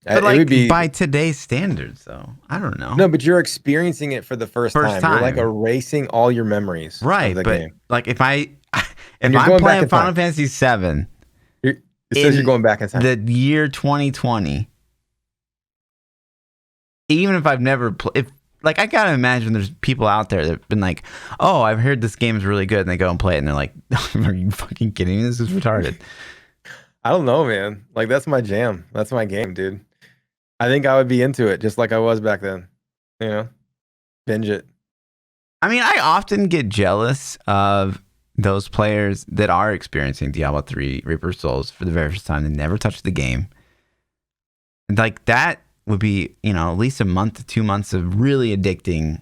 But like, it would be by today's standards, though. I don't know. No, but you're experiencing it for the first time. You're like erasing all your memories. Right, of the but game. like if I'm playing Final Fantasy VII, it says you're going back in time. The year 2020. Even if I've never played, like I gotta imagine there's people out there that've been like, "Oh, I've heard this game is really good," and they go and play it, and they're like, "Are you fucking kidding me? This is retarded." I don't know, man. Like that's my jam. That's my game, dude. I think I would be into it just like I was back then. Binge it. I mean, I often get jealous of those players that are experiencing Diablo 3 Reaper Souls for the very first time. They never touched the game. Like that would be, at least a month to 2 months of really addicting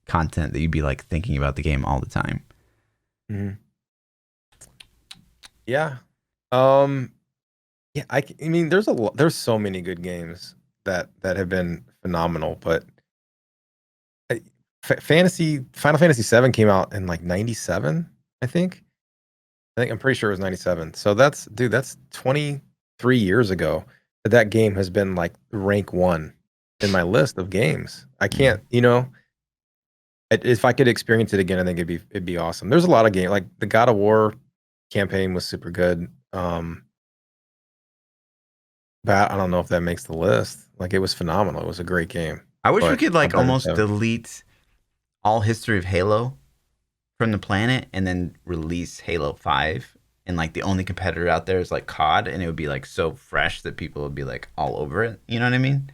content that you'd be like thinking about the game all the time. Mm-hmm. Yeah. Yeah, I mean, there's so many good games that have been phenomenal, but Final Fantasy 7 came out in like 97, I think I'm pretty sure it was 97. So that's 23 years ago that game has been like rank 1 in my list of games. I can't, if I could experience it again, I think it'd be awesome. There's a lot of games like the God of War campaign was super good. But I don't know if that makes the list. Like it was phenomenal. It was a great game. I wish we could like almost delete all history of Halo from the planet and then release Halo 5. And like the only competitor out there is like COD, and it would be like so fresh that people would be like all over it. You know what I mean?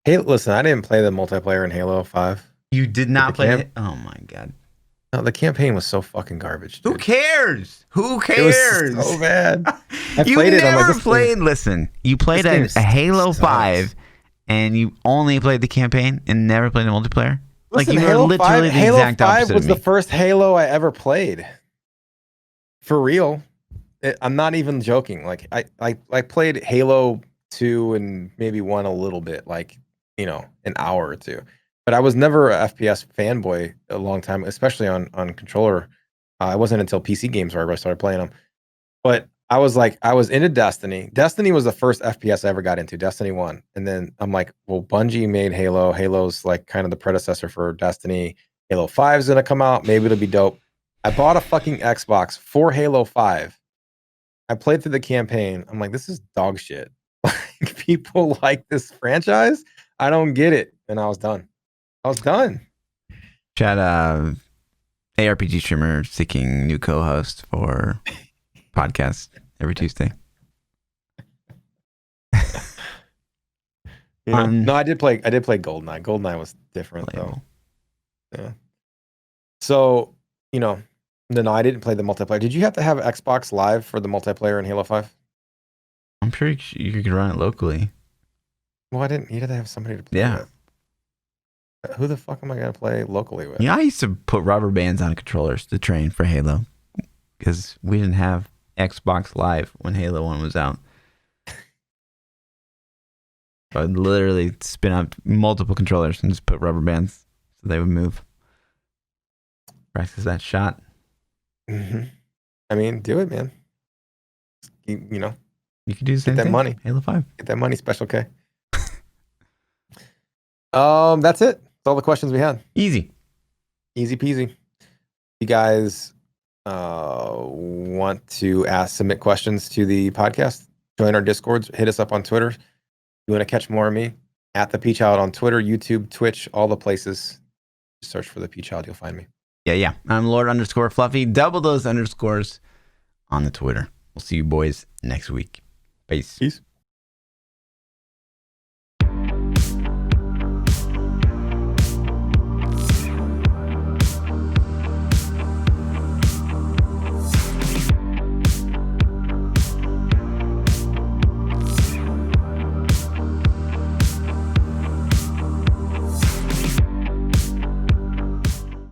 Hey, listen, I didn't play the multiplayer in Halo 5. You did not play it? Oh my God. No, the campaign was so fucking garbage, dude. Who cares? Who cares? It was so bad. You never played. Listen, you played a Halo 5, and you only played the campaign and never played the multiplayer. Listen, like you were literally the exact opposite. Halo 5 was the first Halo I ever played. For real, I'm not even joking. Like I played Halo 2 and maybe 1 a little bit, like an hour or two. But I was never a FPS fanboy a long time, especially on controller. It wasn't until PC games where I started playing them. But I was into Destiny. Destiny was the first FPS I ever got into, Destiny 1. And then I'm like, well, Bungie made Halo. Halo's like kind of the predecessor for Destiny. Halo 5 is going to come out. Maybe it'll be dope. I bought a fucking Xbox for Halo 5. I played through the campaign. I'm like, this is dog shit. Like, people like this franchise? I don't get it. And I was done. Chat, ARPG streamer seeking new co-host for podcast every Tuesday. No, I did play GoldenEye. GoldenEye was different though. Yeah. So, no, I didn't play the multiplayer. Did you have to have Xbox Live for the multiplayer in Halo 5? I'm sure you could run it locally. Well, I didn't. You had to have somebody to play with. Who the fuck am I going to play locally with? Yeah, I used to put rubber bands on controllers to train for Halo because we didn't have Xbox Live when Halo 1 was out. So I'd literally spin up multiple controllers and just put rubber bands so they would move. Practice that shot. Mm-hmm. I mean, do it, man. You know, You could do the same get that thing. money. Halo 5. Get that money, Special K. That's it. That's all the questions we had. Easy peasy. You guys want to submit questions to the podcast, join our Discords, hit us up on Twitter. You want to catch more of me at ThaPChild on Twitter, YouTube, Twitch, all the places. Just search for ThaPChild, you'll find me. Yeah. I'm Lord_Fluffy. Double those underscores on the Twitter. We'll see you boys next week. Peace.